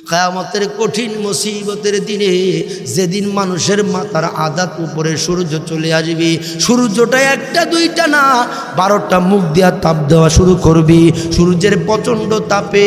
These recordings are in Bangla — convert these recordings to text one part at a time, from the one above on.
কিয়ামতের কঠিন মুসিবতের দিনে যেদিন মানুষের মাথার আদাত উপরে সূর্য চলে আসবে, সূর্যটা একটা দুইটা না 12টা মুখ দিয়া তাপ দেওয়া শুরু করবে। সূর্যের প্রচণ্ড তাপে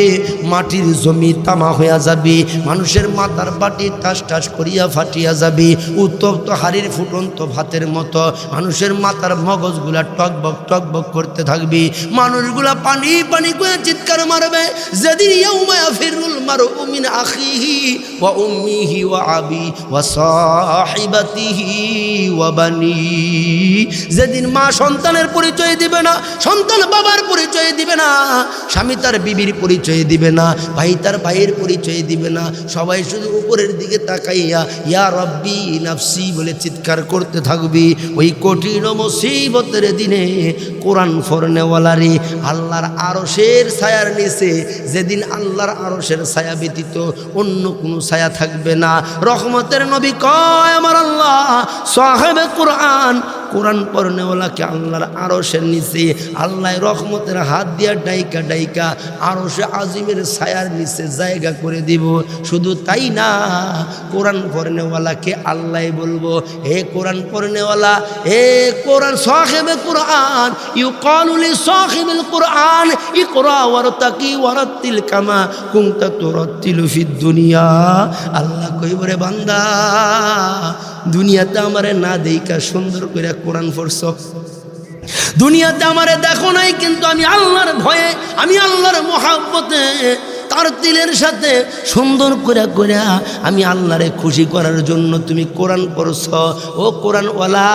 মাটির জমি তামা হইয়া যাবে, মানুষের মাথার বাটি টাস টাস করিয়া ফাটিয়া যাবে, উত্তপ্ত হাড়ির ফুটন্ত ভাতের মতো মানুষের মাথার মগজগুলা টকবক টকবক করতে থাকবে। মানুষগুলা পানি পানি করে চিৎকার মারবে। যেদিন ইয়াউমা ইয়াফিরুল মারউ মিন আখিহি ওয়া উম্মিহি ওয়া আবি ওয়া সাহিবাতিহি ওয়া বানি, যেদিন মা সন্তানের পরিচয় দিবে না, সন্তান বাবার পরিচয় দিবে না, স্বামী তার বিবির পরিচয় দিবে না, ভাই তার ভাইয়ের পরিচয় দিবে না, সবাই শুধু উপরের দিকে তাকাইয়া ইয়া রব্বি নাফসি বলে চিৎকার করতে থাকবি। ওই কঠিন মুসিবতের দিনে কোরআন পড়নেওয়ালারে আল্লাহর আরশের ছায়ার নিচে, যেদিন আল্লাহর আরশের ছায়া ব্যতীত অন্য কোনো ছায়া থাকবে না, রহমতের নবী কয় আমার আল্লাহ সাহেবে কোরআন, কোরআন পড়নেওয়ালাকে আল্লাহর আরশের নিচে আল্লাহ রহমতের হাত দিয়া ডাইকা ডাইকা আরশে আজিমের ছায়ার নিচে জায়গা করে দিব। শুধু তাই না, কোরআন পড়নেওয়ালাকে আল্লাহ বলবো, হে কোরআন পড়নেওয়ালা, হে কোরআন সাহেবে কোরআন, ইউকালু লি সাহিবিল কোরআন ইকরা ওয়ারতাকি ওয়ারাতিল কামা কুনতা তুরাতিলু ফিদ দুনিয়া। আল্লাহ কইব রে বান্দা, দুনিয়াতে আমারে না দেইকা সুন্দর করে কোরআন পড়ছ, দুনিয়াতে আমারে দেখো নাই, কিন্তু আমি আল্লাহর ভয়ে, আমি আল্লাহর মহব্বতে তার তিলের সাথে সুন্দর করে করে আমি আল্লাহরে খুশি করার জন্য তুমি কোরআন পড়ছ। ও কোরআনওয়ালা,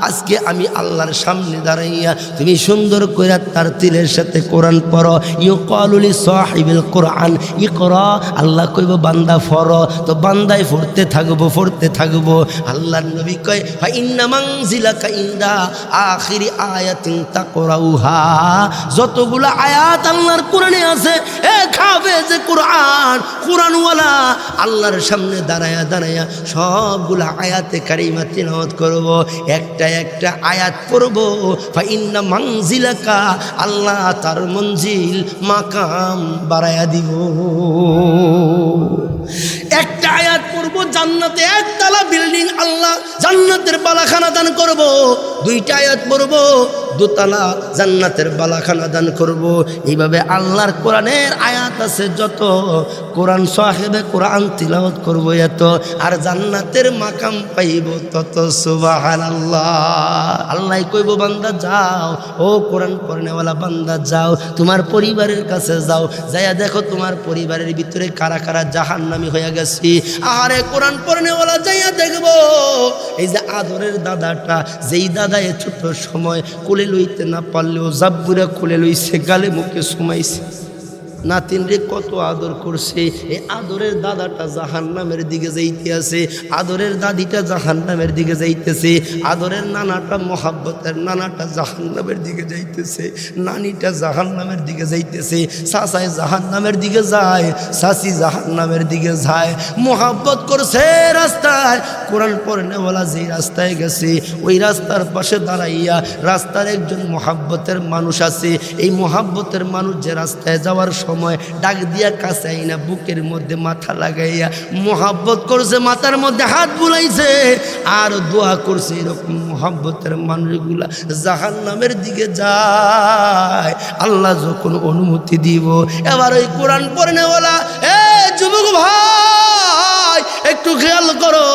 আজকে আমি আল্লাহর সামনে দাঁড়াইয়া তুমি সুন্দর করে তার তিলের সাথে কোরআন পড়ো। ইউকালু লি সাহিবিল কোরআন ইকরা, আল্লাহ কইব বান্দা পড়ো, তো বান্দায় পড়তে থাকবো পড়তে থাকবো। আল্লাহর নবী কয় ফা ইন্না মানজিলাকা ইনদা আখিরি আয়াতিন তাকরাউহা, যতগুলো আয়াত আল্লাহর কোরআনে আছে, খাবে যে কোরআন, কোরআনওয়ালা আল্লাহর সামনে দাঁড়ায়া দাঁড়ায়া সবগুলা আয়াতে কারিমা তিলাওয়াত করব, একটা একটা আয়াত পড়ব। ফাইন্না মানজিলাকা, আল্লাহ তার মঞ্জিল মাকাম বাড়ায়া দিব। একটা আয়াত পড়ব, জান্নাতে একতলা বিল্ডিং আল্লাহ জান্নাতের বালাখানা দান করব। দুইটা আয়াত পড়ব, দোতলা জান্নাতের বালাখানা দান করব। এইভাবে আল্লাহর কোরআনের আয়াত আছে যত, কোরআন সাহেবে কোরআন তিলাওয়াত করব এত, আর জান্নাতের মাকাম পাইব তত। সুবহানাল্লাহ। আল্লাহ কইব বান্দা যাও, ও কোরআন পড়নেওয়ালা বান্দা যাও, তোমার পরিবারের কাছে যাও, যাইয়া দেখো তোমার পরিবারের ভিতরে কারা কারা জাহান্নামী হয়ে গেছে। আরে কোরআন পড়নেওয়ালা যাইয়া দেখবো, এই যে আদরের দাদাটা, যেই দাদা এ ছোট সময় কোলে লইতে না পারলেও জাব্বুরা কোলে লইছে, গালে মুখে সুমাইছে, নাতিনরে কত আদর করছে। এই আদরের দাদাটা জাহান্নামের দিকে যাইতে আছে, আদরের দাদিটা জাহান্নামের দিকে যাইতেছে, আদরের নানাটা মহাব্বতের নানাটা জাহান্নামের দিকে যাইতেছে, নানিটা জাহান্নামের দিকে যাইতেছে, চাচায় জাহান্নামের দিকে যায়, চাচি জাহান্নামের দিকে যায়। মহাব্বত করছে রাস্তায়, কোরআন পড়নেওয়ালা যেই রাস্তায় গেছে ওই রাস্তার পাশে দাঁড়াইয়া রাস্তার একজন মহাব্বতের মানুষ আছে। এই মহাব্বতের মানুষ যে রাস্তায় যাওয়ার সময় ডাক দিয়া কাছে আইনা বুকের মধ্যে মাথা লাগাইয়া মোহাব্বত করছে, মাথার মধ্যে হাত বুলাইছে আর দোয়া করছে। এরকম মোহাব্বতের মানুষগুলা জাহান্নামের দিকে যায়। আল্লাহ যখন অনুমতি দিব, এবার ওই কোরআন পড়নেওয়ালা এ যুবক ভাই একটু খেয়াল করো,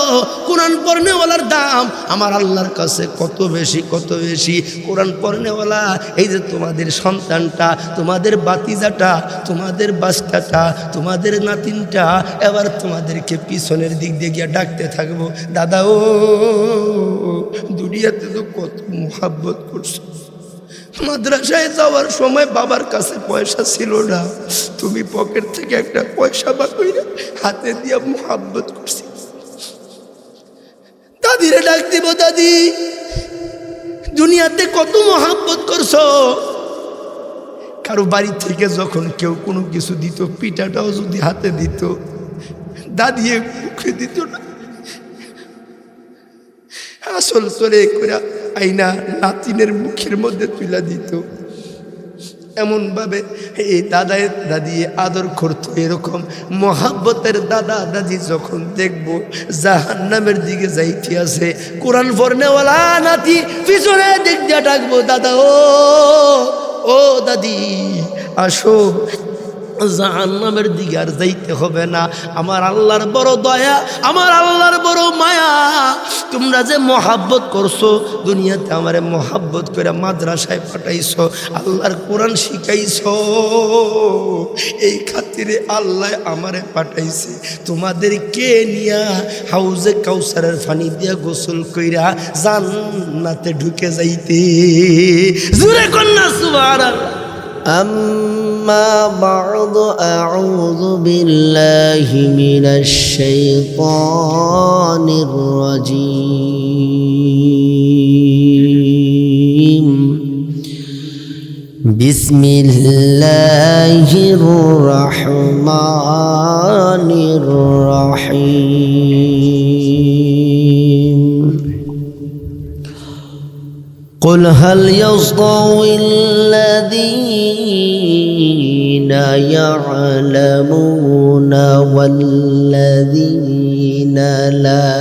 কোরআন পড়নেওয়ালার দাম আমার আল্লাহর কাছে কত বেশি কত বেশি। কোরআন পড়নেওয়ালা, এই যে তোমাদের সন্তানটা, তোমাদের বাতিজাটা, তোমাদের বাচ্চাটা, তোমাদের নাতিনটা, এবার তোমাদেরকে পিছনের দিক দিয়ে গিয়ে ডাকতে থাকবো, দাদা ও দুনিয়াতে তো কত মোহাব্বত করছো, মাদ্রাসায় যাওয়ার সময় বাবার কাছে পয়সা ছিল না, তুমি পকেট থেকে একটা পয়সা বা কইরা হাতে দিয়া মোহাব্বত করছি। দাদিরে ডাক দিব, দাদি দুনিয়াতে কত মোহাব্বত করছো। কারো বাড়ি থেকে যখন কেউ কোনো কিছু দিত, পিঠাটাও যদি হাতে দিত, দাদি মুখে দিত না, আসল চলে করে আইনা নাতিনের মুখের মধ্যে তুলে দিত। এমনভাবে এই দাদায় দাদি আদর করতো। এরকম মহাব্বতের দাদা দাদি যখন দেখবো জাহান্নামের দিকে যাইতে আছে, কোরআন পড়নেওয়ালা নাতি পিছনে দিক দিয়ে ডাকবো, দাদা ও দাদি আসো, জাহান্নামের দিকে আর যাইতে হবে না। আমার আল্লাহর বড় দয়া, আমার আল্লাহর বড় মায়া, তোমরা যে মহাব্বত করছো, দুনিয়াতে আমারে মহাব্বত করে মাদ্রাসায় পাঠাইছো, আল্লাহর কোরআন শিখাইছো, এই খাতিরে আল্লাহ আমারে পাঠাইছে তোমাদেরকে নিয়া হাউজে কাউসারের পানি দিয়া গোসল কইরা জান্নাতে ঢুকে যাইতে। জোরে কন্যা সুবহানাল্লাহ। أما بعد أعوذ بالله من الشيطان الرجيم. بسم الله الرحمن الرحيم. قل هل يستوي الذين يعلمون والذين لا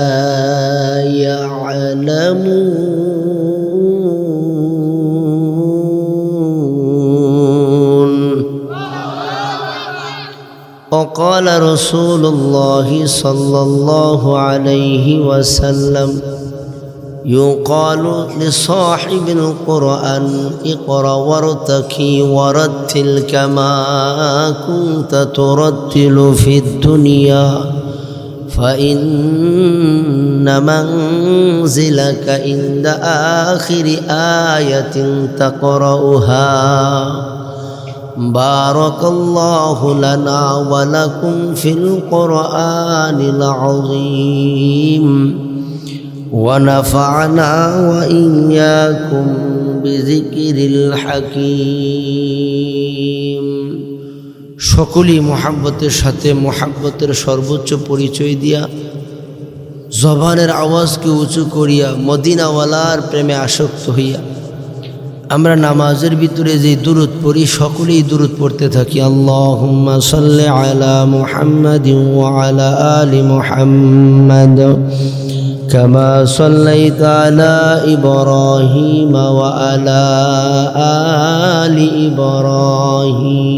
يعلمون؟ وقال رسول الله صلى الله عليه وسلم: يقال لصاحب القرآن اقرأ وارتقي ورتل كما كنت ترتل في الدنيا فإن منزلك عند آخر آية تقرأها. بارك الله لنا ولكم في القرآن العظيم ونفعنا وإياكم بذكر الحكيم. সকলেই মহাব্বতের সাথে মহাব্বতের সর্বোচ্চ পরিচয় দিয়া জবানের আওয়াজকে উঁচু করিয়া মদিনাওয়ালার প্রেমে আসক্ত হইয়া আমরা নামাজের ভিতরে যে দুরূদ পড়ি, সকলেই দুরূদ পড়তে থাকি। আল্লাহুম্মা সাল্লি আলা মুহাম্মাদিন ওয়া আলা আলি মুহাম্মাদ كما صليت على إبراهيم وعلى آل إبراهيم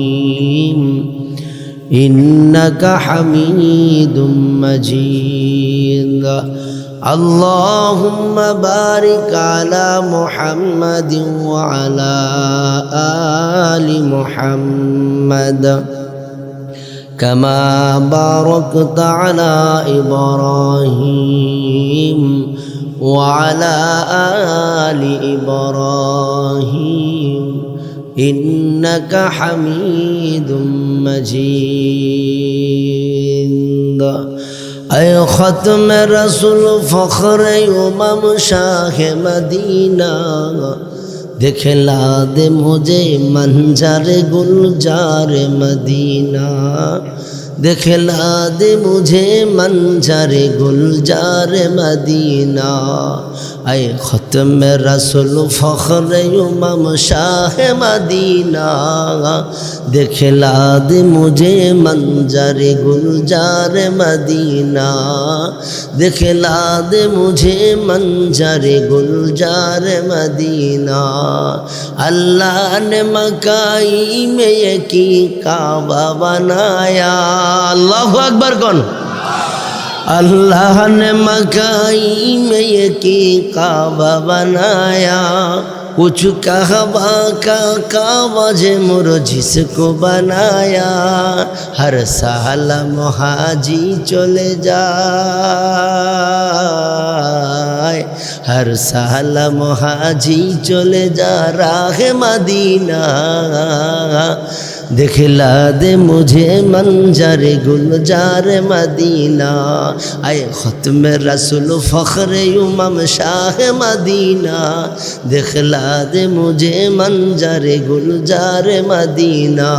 إنك حميد مجيد. اللهم بارك على محمد وعلى آل محمد كما باركت على إبراهيم وعلى آل إبراهيم إنك حميد مجيد. أي ختم رسول فخر امام شاہ مدینہ दिखला दे मुझे मंजर गुलजार मदीना, दिखला दे मुझे मंजर गुलजार मदीना. ऐ ख़त्म रसूल फ़ख्र इमाम शाह मदीना, दिखला दे मुझे मंजर गुलजार मदीना, दिखला दे मुझे मंजर गुलजार मदीना. अल्लाह ने मकाई में यकी काबा बनाया. अल्लाहु अकबर कौन? अल्लाह ने मकाई में यकी काबा बनाया. कुछ कहवा का कावज मुर जिसको बनाया. हर साल मुहाजी चले जाए, हर साल मुहाजी चले जा राह मदीना. दिखला दे मुझे मंजर गुलजार मदीना. आए ख़त्म रसूल फ़ख्र इमाम शाह मदीना, दिखला दे मुझे मंजर गुलजार मदीना,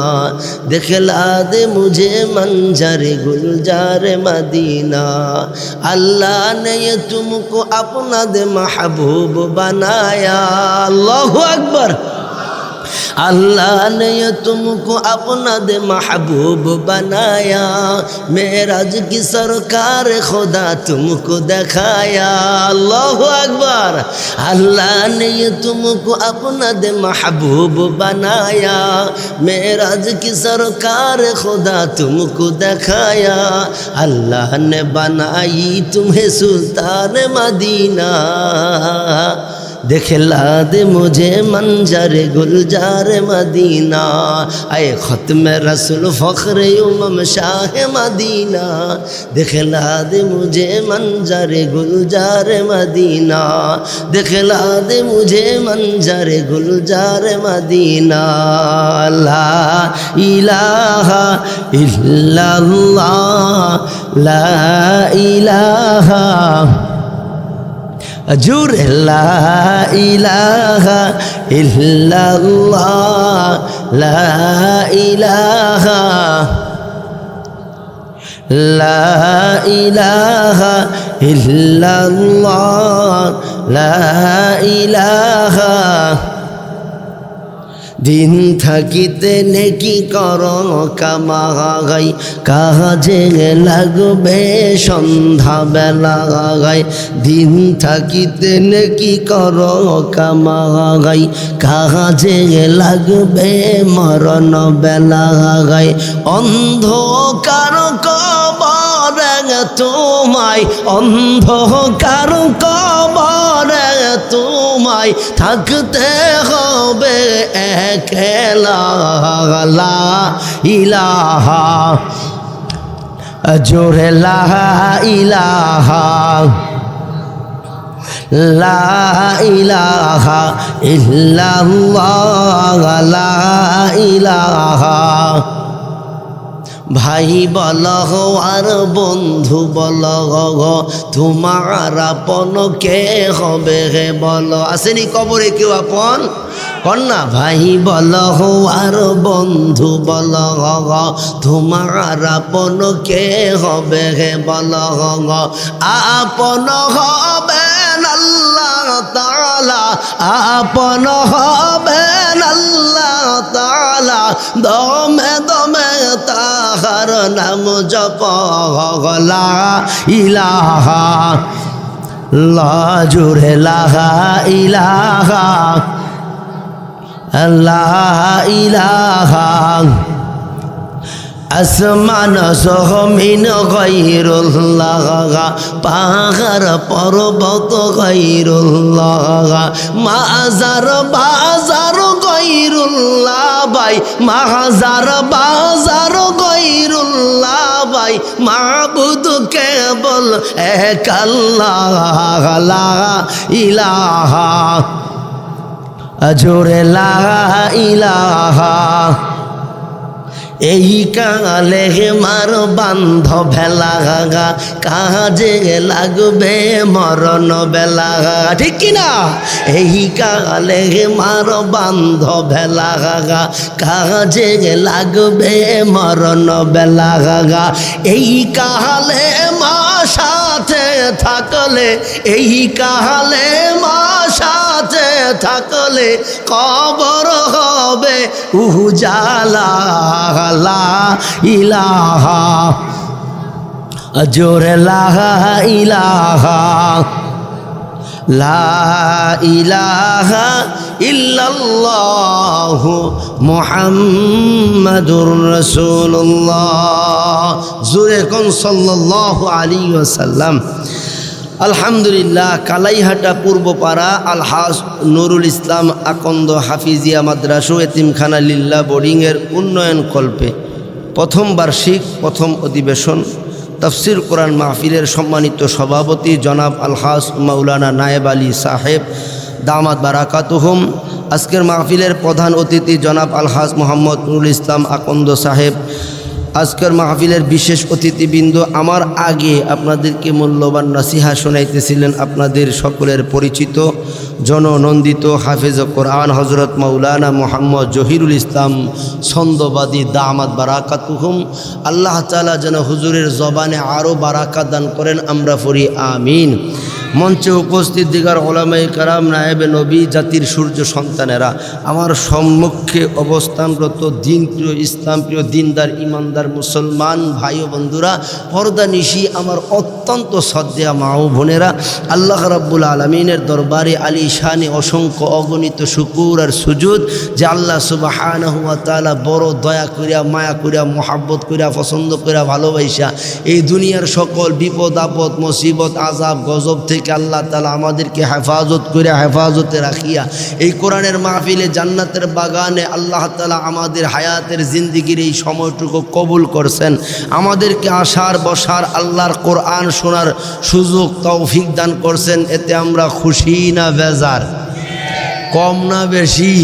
दिखला दे मुझे मंजर गुलजार मदीना. अल्लाह ने ये तुमको अपना दे महबूब बनाया. अल्लाहु अकबर. अल्लाह ने तुमको अपना दे महबूब बनाया, मेराज की सरकार खुदा तुमको दिखाया। अल्लाहु अकबर। अल्लाह ने तुमको अपना दे महबूब बनाया, मेराज की सरकार खुदा तुमको दिखाया। अल्लाह ने बनाई तुम्हें सुल्तान मदीना, दिखला दे मुझे मंजर गुलजार मदीना। आए ख़त्म रसूल फ़ख्र उम्म शाह मदीना, दिखला दे मुझे मंजर गुलजार मदीना, दिखला दे मुझे मंजर गुलजार मदीना। ला इलाहा इल्लल्लाह, ला इलाहा अजूर, ला इलाहा इल्लल्लाह, ला इलाहा, ला इलाहा इल्लल्लाह, ला इलाहा। दिन থাকিতে নেকি করো কামাই, কাজে লাগবে সন্ধ্যা বেলায়। দিন থাকিতে নেকি করো কামাই, কাজে লাগবে মরণ বেলায়। অন্ধকার কবরে তোমায়, অন্ধকার কবরে তোমায় থাকতে হবে একলা। লা ইলাহা জোরে লা ইলাহা, লা ইলাহা ইল্লাল্লাহ, লা ইলাহা। ভাই বলো আর বন্ধু বলো, তোমার আপন কে হবে হে বলো। আসেনি কবরে কেউ আপন কন্যা? ভাই বলো আর বন্ধু বলো, তোমার আপন কে হবে হে বলো। আপন হবেন আল্লাহ তাআলা, আপন হবেন আল্লাহ তাআলা, দমে দমে তাহার নাম জপ। লা ইলাহা লা জোরে লা ইলাহা, লা ইলাহা। আসমান জমিন গায়রুল্লাহ, পাহাড় পর্বত গায়রুল্লাহ, মাজার বাজার গায়রুল্লাহ ভাই, মাজার বাজার গায়রুল্লাহ ভাই। মাবুদ কেবল এক আল্লাহ, লা ইলাহা জোরে লা ইলাহা। এই কালে মার বান্ধব ভেলা, কাজে লাগবে মরণ বেলা, ঠিক কিনা? এই কালে মার বান্ধব ভেলা, কাজে লাগবে মরণ বেলা। এই কালে মা সাথে থাকলে, এই কালে মা সাথে থাকলে কবর হবে উজালা। লা ইলাহা জোরে লা ইলাহা, লা ইলাহা ইল্লাল্লাহু মুহাম্মাদুর রাসূলুল্লাহ। জোরে কোন সাল্লাল্লাহু আলাইহি ওয়াসাল্লাম। আলহামদুলিল্লাহ। কালাইহাটা পূর্বপাড়া আলহাজ নুরুল ইসলাম আকন্দ হাফিজিয়া মাদ্রাসা এতিমখানা লিল্লাহ বোর্ডিংয়ের উন্নয়ন কল্পে প্রথম বার্ষিক প্রথম অধিবেশন তফসির কোরআন মাহফিলের সম্মানিত সভাপতি জনাব আলহাজ মাওলানা নায়েব আলী সাহেব দামাত বারাকাতুহুম। আজকের মাহফিলের প্রধান অতিথি জনাব আলহাজ মোহাম্মদ নুরুল ইসলাম আকন্দ সাহেব। আজকের মাহফিলের বিশেষ অতিথিবৃন্দ, আমার আগে আপনাদেরকে মূল্যবান নসিহা শোনাইতেছিলেন আপনাদের সকলের পরিচিত জননন্দিত হাফেজ কোরআন হজরত মাওলানা মোহাম্মদ জহিরুল ইসলাম ছন্দবাদী দামাত বারাকাতুহুম। আল্লাহ তাআলা যেন হুজুরের জবানে আরও বারাকাত দান করেন, আমরা পড়ি আমিন। মঞ্চে উপস্থিত দিগার ওলামায়ে কেরাম, নায়েবে নবী, জাতির সূর্য সন্তানেরা, আমার সম্মুখে অবস্থানরত দিনপ্রিয়, ইসলামপ্রিয়, দিনদার, ইমানদার মুসলমান ভাই ও বন্ধুরা, পর্দানিশি আমার অত্যন্ত শ্রদ্ধেয় মা ও বোনেরা, আল্লাহ রাব্বুল আলামিনের দরবারে আলী শানে অসংখ্য অগণিত শুকুর আর সুজুদ যে আল্লাহ সুবহানাহু ওয়া তাআলা বড় দয়া করিয়া, মায়া করিয়া, মোহাব্বত করিয়া, পছন্দ করিয়া, ভালোবাসা এই দুনিয়ার সকল বিপদ আপদ, মুসিবত, আযাব, গজব থেকে আল্লাহ তাআলা আমাদেরকে হেফাজত করিয়া, হেফাজতে রাখিয়া এই কোরআনের মাহফিলে, জান্নাতের বাগানে আল্লাহ তাআলা আমাদের হায়াতের জিন্দেগির এই সময়টুকু কবুল করছেন। আমাদেরকে আসার বসার, আল্লাহর কোরআন শোনার সুযোগ, তৌফিক দান করছেন। এতে আমরা খুশি না বেজার? কম না বেশি?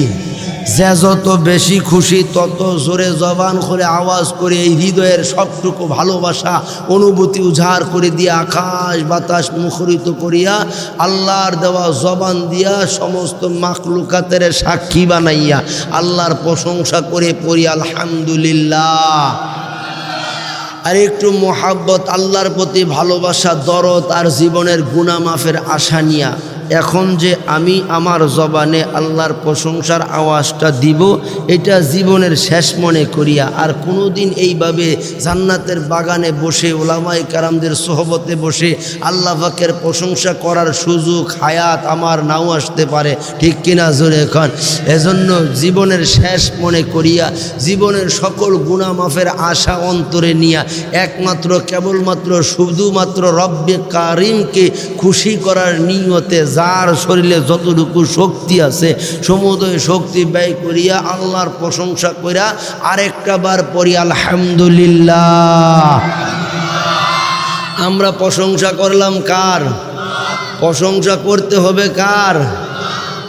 যে যত বেশি খুশি তত জোরে জবান করে আওয়াজ করে এই হৃদয়ের সবটুকু ভালোবাসা, অনুভূতি উজাড় করে দিয়ে আকাশ বাতাস মুখরিত করিয়া আল্লাহর দেওয়া জবান দিয়া সমস্ত মাখলুকাতের সাক্ষী বানাইয়া আল্লাহর প্রশংসা করে পড়ি আলহামদুলিল্লাহ। আর একটু মোহাব্বত, আল্লাহর প্রতি ভালোবাসা, দরদ আর জীবনের গুনাহ মাফের আশা নিয়া এখন যে আমি আমার জবানে আল্লাহর প্রশংসার আওয়াজটা দিব, এটা জীবনের শেষ মনে করিয়া আর কোনো দিন এইভাবে জান্নাতের বাগানে বসে, ওলামায়ে কেরামদের সোহবতে বসে আল্লাহ পাকের প্রশংসা করার সুযোগ, হায়াত আমার নাও আসতে পারে, ঠিক কিনা জোরে এখন? এজন্য জীবনের শেষ মনে করিয়া, জীবনের সকল গুনাহ মাফের আশা অন্তরে নিয়া একমাত্র কেবলমাত্র শুধুমাত্র রব্বে কারিমকে খুশি করার নিয়তে যার শরীরে যতটুকু শক্তি আছে সমুদয় শক্তি ব্যয় করিয়া আল্লাহর প্রশংসা করিয়া আরেকটা বার পড়ি আলহামদুলিল্লাহ। আমরা প্রশংসা করলাম কার? প্রশংসা করতে হবে কার?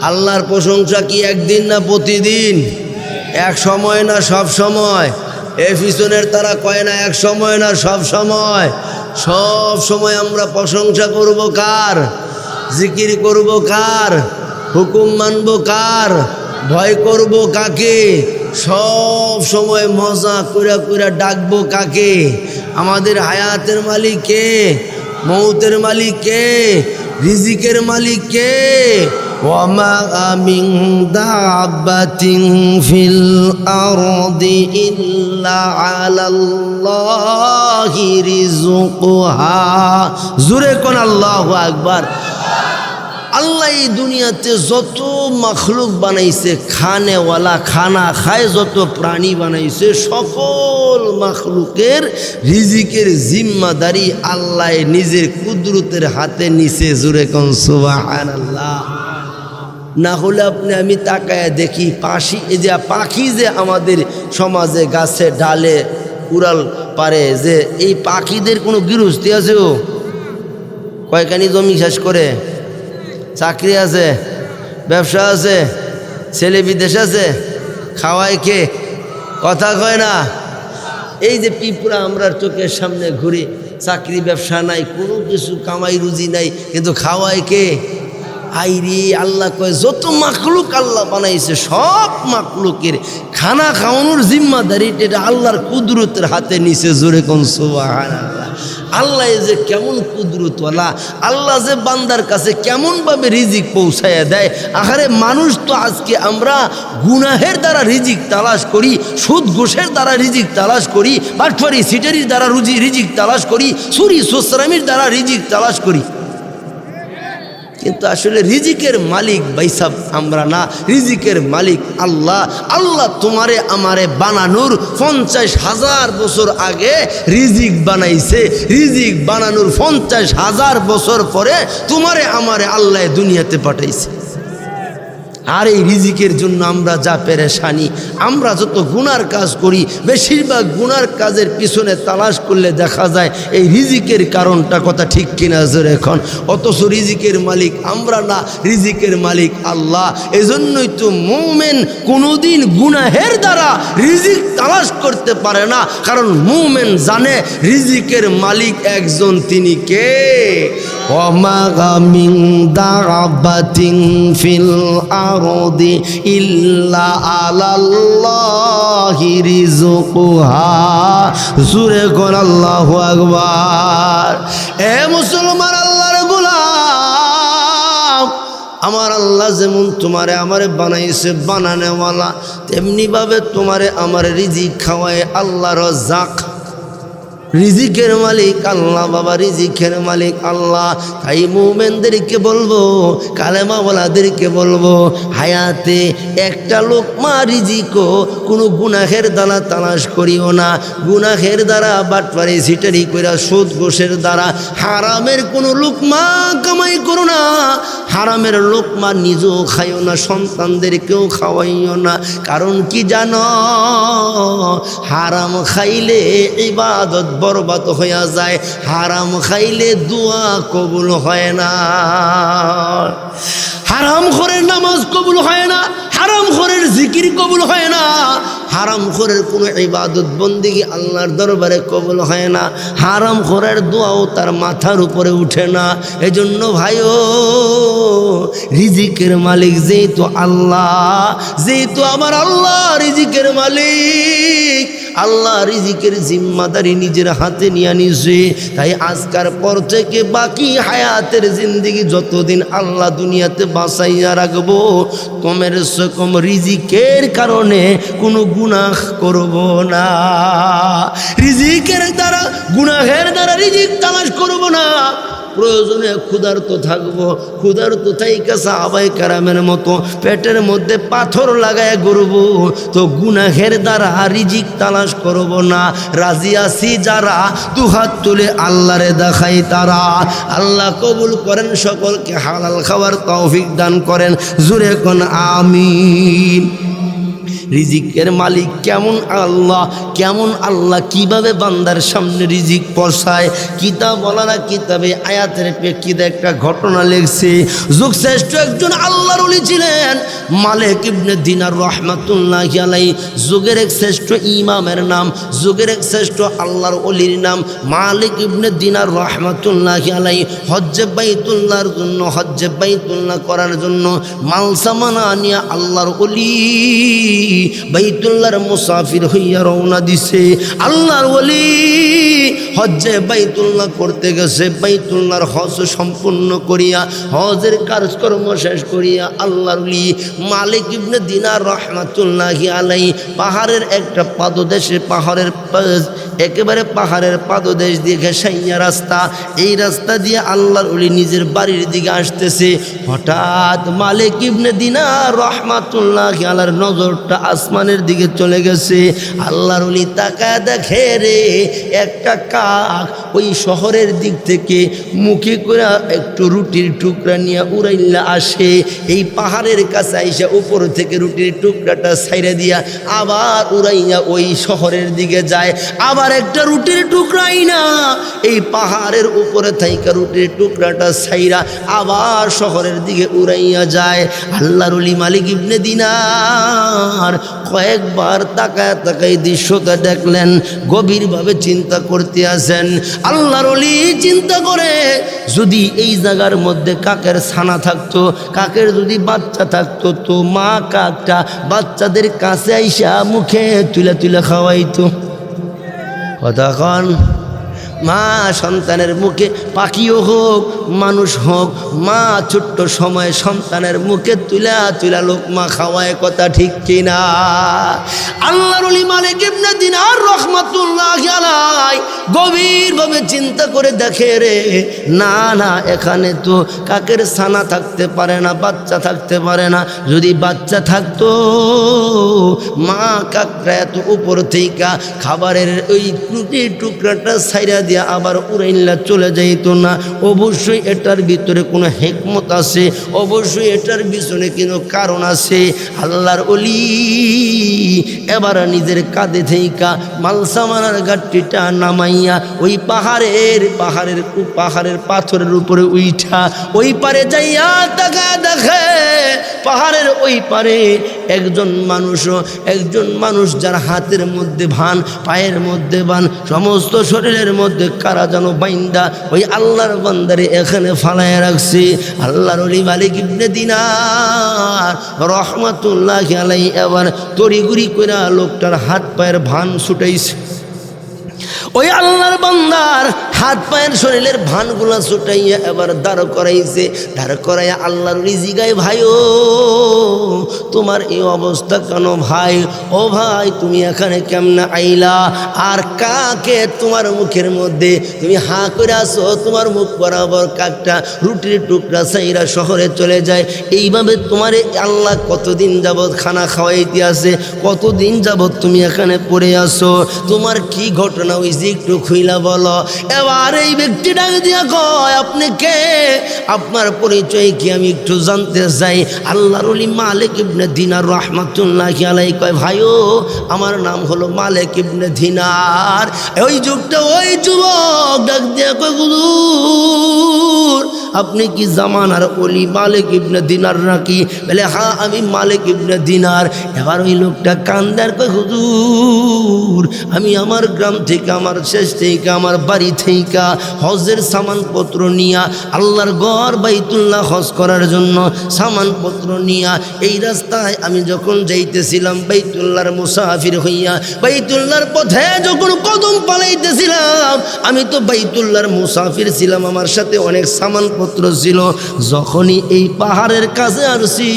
আল্লাহর প্রশংসা কি একদিন না প্রতিদিন? এক সময় না সব সময়? এই পিছনের তারা কয় না এক সময় না সব সময়? সব সময় আমরা প্রশংসা করব কার? জিকির করব কার? হুকুম মানব কার? ভয় করব কাকে? সব সময় মজা কইরা কইরা ডাকবো কাকে? আমাদের হায়াতের মালিক কে? মৌতের মালিক কে? রিজিকের মালিক কে? ওয়ামা মিন দাব্বাতিন ফিল আরদি ইল্লা আলাল্লাহি রিজকুহা। জোরে কোন আল্লাহু আকবার। আল্লাহ এই দুনিয়াতে যত মাখলুক বানাইছে, খানেওয়ালা, খানা খায় যত প্রাণী বানাইছে, সকল মাখলুকের রিজিকের জিম্মাদারি আল্লাহ নিজের কুদরতের হাতে নিছে। জোরে কোন সুবহানাল্লাহ। না হলে আপনি আমি তাকায় দেখি পাখি যে আমাদের সমাজে গাছে ডালে উড়াল পারে, যে এই পাখিদের কোনো গৃহস্থী আছে? ও কয়খানি জমি শেষ করে, চাকরি আছে, ব্যবসা আছে, ছেলে বিদেশ আছে, খাওয়ায় কে? কথা কয় না। এই যে পিঁপড়া আমরা চোখের সামনে ঘুরি, চাকরি ব্যবসা নাই, কোনো কিছু কামাই রুজি নাই, কিন্তু খাওয়ায় কে? আইরে আল্লাহ কয় যত মাখলুক আল্লাহ বানাইছে সব মাখলুকের খানা খাওয়ানোর জিম্মাদারিটা এটা আল্লাহর কুদরতের হাতে নিছে। জোরে কোন সুবহানাল্লাহ। আল্লাহ যে কেমন কুদরতওয়ালা, আল্লাহ যে বান্দার কাছে কেমনভাবে রিজিক পৌঁছাইয়া দেয়। আহারে মানুষ তো আজকে আমরা গুনাহের দ্বারা রিজিক তালাশ করি, সুদ ঘুষের দ্বারা রিজিক তালাশ করি, বাটফারি সিটারির দ্বারা রিজিক তালাশ করি, চুরি সোসরামির দ্বারা রিজিক তালাশ করি, কিন্তু আসলে রিজিকের মালিক বাইসাব আমরা না, রিজিকের মালিক আল্লাহ। আল্লাহ তোমারে আমারে বানানোর 50,000 বছর আগে রিজিক বানাইছে, রিজিক বানানোর 50,000 বছর পরে তোমারে আমারে আল্লাহ দুনিয়াতে পাঠাইছে। আর এই রিজিকের জন্য আমরা যা পেরেশানি, আমরা যত গুনার কাজ করি, বেশিরভাগ গুনার কাজের পিছনে তালাশ করলে দেখা যায় এই রিজিকের কারণটা। কথা ঠিক কিনা জোরে এখন? অথচ রিজিকের মালিক আমরা না, রিজিকের মালিক আল্লাহ। এজন্যই তো মুমিন কোনোদিন গুনাহের দ্বারা রিজিক তালাশ করতে পারে না, কারণ মুমিন জানে রিজিকের মালিক একজন, তিনি কে? ওমা মিন দাব্বাতিন ফিল আরদি ইল্লা আলাল্লাহি রিজকুহা। জোরে কোন আল্লাহু আকবার। এ মুসলমান, আল্লাহর গোলাম, আমার আল্লাহ যেমন তোমারে আমারে বানাইছে বানানেওয়ালা, তেমনিভাবে তোমারে আমার রিজিক খাওয়ায় আল্লাহ রাজ্জাক। রিজিকের মালিক আল্লাহ বাবা, রিজিকের মালিক আল্লাহ। তাই মুমিনদেরকে বলবো, কালেমাওয়ালাদেরকে বলবো, হায়াতে একটা লোকমা রিজিকও কোনো গুনাহের দ্বারা তালাশ করিও না। গুনাহের দ্বারা বাটপারি সিটারি কইরা সুদ ঘোষের দ্বারা হারামের কোনো লোকমা কামাই করো না। হারামের লোকমা নিজেও খাইও না, সন্তানদেরকেও খাওয়াইও না। কারণ কি জানো, হারাম খাইলে ইবাদত বরবাদ হইয়া যায়, হারাম খাইলে দোয়া কবুল হয় না। হারাম খোরের নামাজ কবুল হয় না, হারাম খোরের জিকির কবুল হয় না, হারাম খোরের কোনো ইবাদত বন্দেগী আল্লাহর দরবারে কবুল হয় না, হারাম খোরের দোয়াও তার মাথার উপরে উঠে না। এজন্য ভাইও, রিজিকের মালিক যেহেতু আল্লাহ, যেহেতু আমার আল্লাহ রিজিকের মালিক, আল্লাহ রিজিকের জিম্মাদারি নিজের হাতে নিয়ে নিছে। তাই আজকার পর থেকে বাকি হায়াতের জিন্দেগি যতদিন আল্লাহ দুনিয়াতে বাঁচাইয়া রাখবো, কমের সে কম রিজিকের কারণে কোনো গুনাহ করব না। রিজিকের দ্বারা, গুনাহের দ্বারা রিজিক তালাশ করব না। প্রয়োজনে ক্ষুধার্ত থাকবো, ক্ষুধার্ত থাইকা সাহাবায়ে কেরামের মতো পেটের মধ্যে পাথর লাগায় ঘুরবো, তো গুনাহের দ্বারা রিজিক তালাশ করব না। রাজি আছি যারা দুহাত তুলে আল্লাহরে দেখাই তারা। আল্লাহ কবুল করেন, সকলকে হালাল খাওয়ার তৌফিক দান করেন। জোরে কোন আমিন। রিজিকের মালিক কেমন আল্লাহ, কেমন আল্লাহ, কিভাবে বান্দার সামনে রিজিক পৌঁছায়। কিতাব বলারা কিতাবে আয়াতের প্রেক্ষিতে একটা ঘটনা লেখছে। যুগশ্রেষ্ঠ একজন আল্লাহর ওলি ছিলেন মালিক ইবনে দিনার রহমাতুল্লাহি আলাইহি। যুগের এক শ্রেষ্ঠ ইমামের নাম, যুগের এক শ্রেষ্ঠ আল্লাহর ওলির নাম মালিক ইবনে দিনার রহমাতুল্লাহি আলাইহি। হজ্জে বাইতুল্লাহর জন্য, হজ্জে বাইতুল্লাহ করার জন্য মাল সামানা নিয়ে আল্লাহর ওলি বাইতুল্লাহর মুসাফির হইয়া রওনা দিছে। আল্লাহর ওলি হজ্জে বাইতুল্লাহ করতে গেছে। বাইতুল্লাহর হজ সম্পূর্ণ করিয়া, হজের কাজকর্ম শেষ করিয়া আল্লাহর ওলি মালিক ইবনে দিনার রহমাতুল্লাহি আলাইহি পাহাড়ের একটা পাদদেশে, পাহাড়ের একেবারে পাহাড়ের পাদদেশ দিয়ে ঘেঁষাইয়া রাস্তা, এই রাস্তা দিয়ে আল্লাহর ওলি নিজের বাড়ির দিকে আসতেছে। হঠাৎ মালিক ইবনে দিনার রহমাতুল্লাহি আলাইহির নজরটা আসমানের দিকে চলে গেছে। আল্লাহর ওলি তাকায় দেখে রে, একটা কাক ওই শহরের দিক থেকে মুখে করে একটু রুটির টুকরা নিয়ে উড়াইলা আসে। এই পাহাড়ের কাছে আইসা উপর থেকে রুটির টুকরাটা ছাইরা দিয়া আবার উড়াইয়া ওই শহরের দিকে যায়। আবার একটা রুটির টুকরাই না, এই পাহাড়ের উপরে থাইকা রুটির টুকরাটা ছাইরা আবার শহরের দিকে উড়াইয়া যায়। আল্লাহর ওলি মালিক ইবনে দিনার কয়েকবার তাকায় তাকায় দৃশ্যটা দেখলেন, গভীরভাবে চিন্তা করতে আছেন। আল্লাহর ওলি চিন্তা করে, যদি এই জায়গার মধ্যে কাকের ছানা থাকতো, কাকের যদি বাচ্চা থাকতো, তো মা কাকটা বাচ্চাদের কাছে আইসা মুখে তুলে তুলে খাওয়াইতো। কতক্ষণ মা সন্তানের মুখে, পাখিও হোক মানুষ হোক, মা ছোট্ট সময় সন্তানের মুখে তুলা তুলা লোকমা খাওয়ায়, কথা ঠিক কিনা? আল্লাহর ওলি মালিক ইবনে দিনার রহমাতুল্লাহি আলাইহি গভীরভাবে চিন্তা করে দেখে রে, না না, এখানে তো কাকের ছানা থাকতে পারে না, বাচ্চা থাকতে পারে না। যদি বাচ্চা থাকতো, মা কাকরা এত উপর থেকে খাবারের ওই রুটির টুকরাটা ছাইরা দিয়া আবার উড়াইলা চলে যাইতো না। অবশ্যই এটার ভিতরে কোনো হিকমত আছে, অবশ্যই এটার পিছনে কোনো কারণ আছে। আল্লাহর ওলি এবার নিজের কাঁধে থেকে মালসামানার গাঠটিটা নামাইয়া ওই পাহাড়ের পাথরের উপরে উইঠা ওই পারে যাইয়া তাকা দেখে, পাহাড়ের ওই পারে একজন মানুষ যার হাতের মধ্যে ভান, পায়ের মধ্যে ভান, সমস্ত শরীরের মধ্যে কারা যেন বাইন্দা ওই আল্লাহর বান্দারে এখানে ফালায় রাখছে। আল্লাহর ওলি মালিক ইবনে দিনার রহমাতুল্লাহি আলাইহি এবার তড়িগুড়ি কইরা লোকটার হাত পায়ের ভান ছুটাইছে। ওই আল্লাহর বান্দার হাত পায়ের শরীরের ভানগুলা ছুটাইয়া এবার দাঁড় করাইছে। দাঁড় করাইয়া আল্লাহর জিগায়, ভাইও তোমার এই অবস্থা কেন ভাই? ও ভাই তুমি এখানে কেমনে আইলা? আর কাকে তোমার মুখের মধ্যে তুমি হাঁ করে আসো, তোমার মুখ বরাবর কাকটা রুটির টুকরা সাইরা শহরে চলে যায়। এইভাবে তোমারে আল্লাহ কতদিন যাবৎ খানা খাওয়াইতে আসে, কতদিন যাবৎ তুমি এখানে পড়ে আসো, তোমার কি ঘটনা হয়েছে একটু খুইলা বলো। এবার এই ব্যক্তি ডাক দিয়া কয়, আপনি কে? আপনার পরিচয় কি আমি একটু জানতে চাই। আল্লাহর ওলি মালিক ইবনে দিনার রহমাতুল্লাহি আলাইহি কয়, ভাইও আমার নাম হলো মালিক ইবনে দিনার। ওই যুগটা ওই যুবক ডাক দিয়া কয়, হুজুর আপনি কি জামানার ওলি মালিক ইবনে দিনার নাকি? বলে হ্যাঁ আমি মালিক ইবনে দিনার। এবার ওই লোকটা কান্দার কয়, হুজুর আমি আমার গ্রাম থেকে, আমার শেষ থেকে, আমার বাড়ি থেকে হজের সামানপত্র নিয়া আল্লাহর ঘর বাইতুল্লাহ হজ করার জন্য সামানপত্র নিয়া এই রাস্তায় আমি যখন যাইতেছিলাম বাইতুল্লাহর মুসাফির হইয়া, বাইতুল্লাহর পথে যখন কদম পালাইতেছিলাম, আমি তো বাইতুল্লাহর মুসাফির ছিলাম, আমার সাথে অনেক সামানপত্র ছিল। যখনই এই পাহাড়ের কাছে আসছি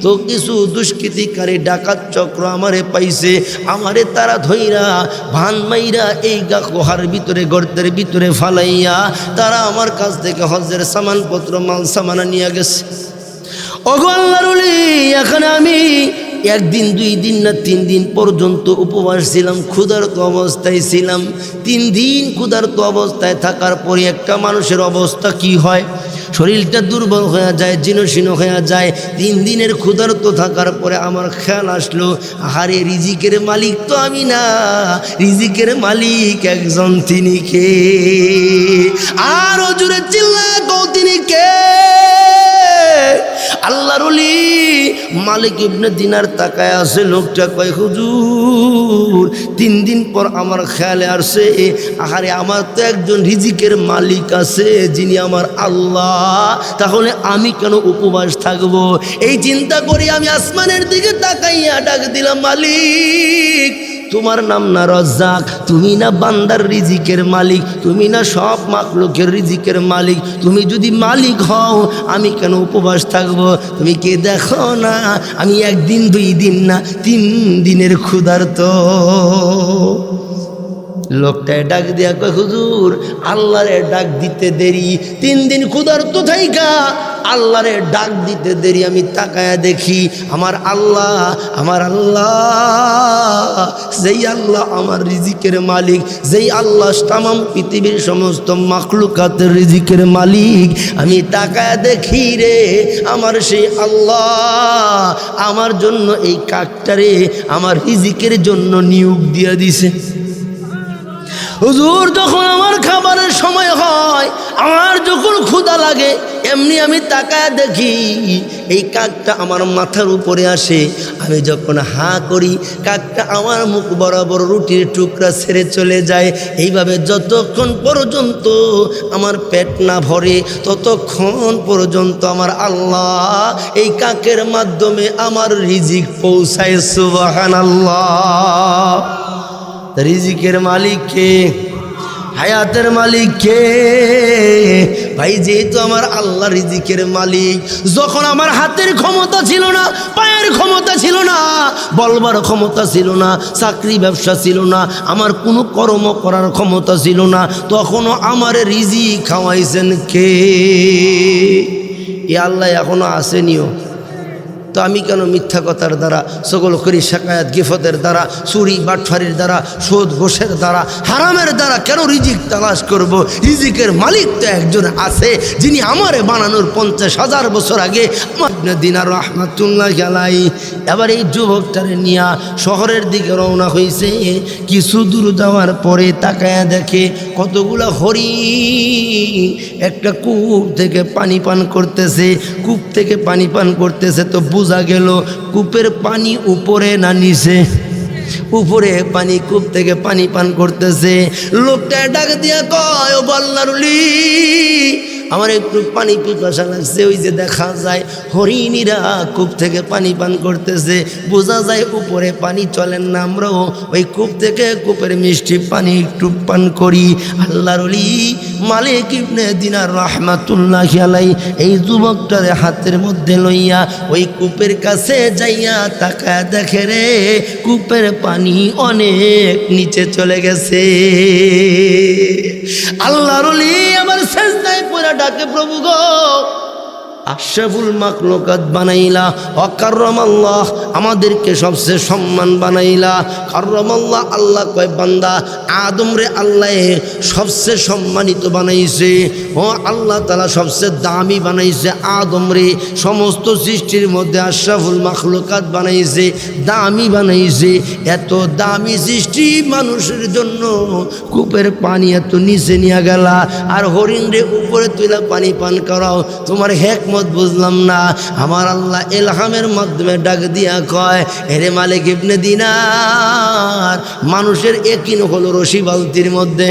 তো কিছু দুষ্কৃতিকারী ডাকাত চক্র আমারে পাইছে, আমারে তারা ধইরা ভান মাইরা এই গুহার ভিতরে গর্তের ভিতরে ফালাইয়া তারা আমার কাছ থেকে হজের সামানপত্র মাল সামানা নিয়ে গেছে। ওগো আল্লাহর ওলি, এখানে আমি একদিন 2 দিন না 3 দিন পর্যন্ত উপবাস ছিলাম, ক্ষুধার্ত অবস্থায় ছিলাম। 3 দিন ক্ষুধার্ত অবস্থায় থাকার পরে একটা মানুষের অবস্থা কি হয়? শরীরটা দুর্বল হয়ে যায়, জীর্ণশীর্ণ হয়ে যায়। 3 দিনের ক্ষুধার্ত থাকার পরে আমার খেয়াল আসলো, আহারে রিজিকের মালিক তো আমি না, রিজিকের মালিক একজন, তিনি কে? আরো জোরে চিল্লা কও, তিনি কে? আল্লাহর ওলি মালিক ইবনে দিনার তাকায় আছে। লোকটা কয়, হুজুর 3 দিন পর আমার খেয়ালে আসছে, আহারে আমার তো একজন রিজিকের মালিক আছে যিনি আমার আল্লাহ, তাহলে আমি কেন উপবাস থাকবো? এই চিন্তা করি আমি আসমানের দিকে তাকাইয়া ডাক দিলাম, মালিক তোমার নাম না রাজ্জাক? তুমি না বান্দার রিজিকের মালিক? তুমি না সব মাখলুকের রিজিকের মালিক? তুমি যদি মালিক হও আমি কেন উপবাস থাকবো? তুমি কে দেখো না আমি 1 দিন 2 দিন না 3 দিনের ক্ষুধার্ত। লোকটায় ডাক দিয়া কয়, হুজুর আল্লাহরে ডাক দিতে দেরি, 3 দিন ক্ষুধার্ত থাইকা আল্লাহরে ডাক দিতে দেরি। আমি তাকায়া দেখি আমার আল্লাহ, আমার আল্লাহ, যেই আল্লাহ আমার রিজিকের মালিক, যেই আল্লাহ তামাম পৃথিবীর সমস্ত মাখলুকাতের রিজিকের মালিক, আমি তাকায়া দেখি রে আমার সেই আল্লাহ আমার জন্য এই কাকটারে আমার রিজিকের জন্য নিয়োগ দিয়ে দিছে। হুজুর যখন আমার খাবারের সময় হয়, আমার যখন ক্ষুধা লাগে, এমনি আমি তাকায় দেখি এই কাকটা আমার মাথার উপরে আসে। আমি যখন হাঁ করি কাকটা আমার মুখ বরাবর রুটির টুকরা ছেড়ে চলে যায়। এইভাবে যতক্ষণ পর্যন্ত আমার পেট না ভরে ততক্ষণ পর্যন্ত আমার আল্লাহ এই কাকের মাধ্যমে আমার রিজিক পৌঁছায়। সুবহানাল্লাহ। রিজিকের মালিক কে? হায়াতের মালিক কে? ভাই যেহেতু আমার আল্লাহ রিজিকের মালিক, যখন আমার হাতের ক্ষমতা ছিল না, পায়ের ক্ষমতা ছিল না, বলবার ক্ষমতা ছিল না, চাকরি ব্যবসা ছিল না, আমার কোনো কর্ম করার ক্ষমতা ছিল না, তখনও আমার রিজিক খাওয়াইছেন কে? এ আল্লাহ এখনো আসেনিও। তো আমি কেন মিথ্যা কথার দ্বারা, সকল করি শাকায়াত গিফতের দ্বারা, চুরি বাটফারির দ্বারা, সুদ ঘোষের দ্বারা, হারামের দ্বারা কেন রিজিক তালাশ করব? রিজিকের মালিক তো একজন আছে যিনি আমারে বানানোর 50,000 বছর আগে ইবনে দিনার রহমাতুল্লাহি আলাইহি। এবার এই যুবকটারে নিয়া শহরের দিকে রওনা হয়েছে। কিছু দূর যাওয়ার পরে তাকায়া দেখে কতগুলা হরিণ একটা কূপ থেকে পানি পান করতেছে। কূপ থেকে পানি পান করতেছে তো বোঝা গেল কূপের পানি উপরে না নিচে? উপরে পানি, কূপ থেকে পানি পান করতেছে। লোকটা ডাক দিয়া কয়, ও আল্লাহর ওলি আমার একটু পানি পিপাসা লাগছে। ওই যে দেখা যায় হরিণীরা কূপ থেকে পানি পান করতেছে, বোঝা যায় উপরে পানি চলেন না, আমরাও ওই কূপ থেকে কূপের মিষ্টি পানি একটু পান করি। আল্লাহর ওলি মালিক ইবনে দিনার রাহমাতুল্লাহি আলাইহি এই যুবকটারে হাতের মধ্যে লইয়া ওই কূপের কাছে যাইয়া তাকায় দেখে রে কূপের পানি অনেক নিচে চলে গেছে। আল্লাহর ওলি আমার সেজদায় পড়ে ডাকে, প্রভু গো আশরাফুল মাখলুকাত বানাইলা, অকাররামাল্লাহ আমাদেরকে সবচেয়ে সম্মান বানাইলা। কাররামাল্লাহ আল্লাহ কয় বান্দা আদম রে আল্লাহ সবচেয়ে সম্মানিত বানাইছে। ও আল্লাহ তাআলা সবচেয়ে দামি বানাইছে আদম রে, সমস্ত সৃষ্টির মধ্যে আশরাফুল মাখলুকাত বানাইছে, দামি বানাইছে। এত দামি সৃষ্টি মানুষের জন্য কূপের পানি এত নিচে নিয়ে গেলা, আর হরিণ রে উপরে তুইলা পানি পান করাও, তোমার হেকমত বুঝলাম না। আমার আল্লাহ ইলহামের মাধ্যমে ডাক দিয়া কয়, এরে মালিক ইবনে দিনার, মানুষের একিন হলো রশি বালতির মধ্যে,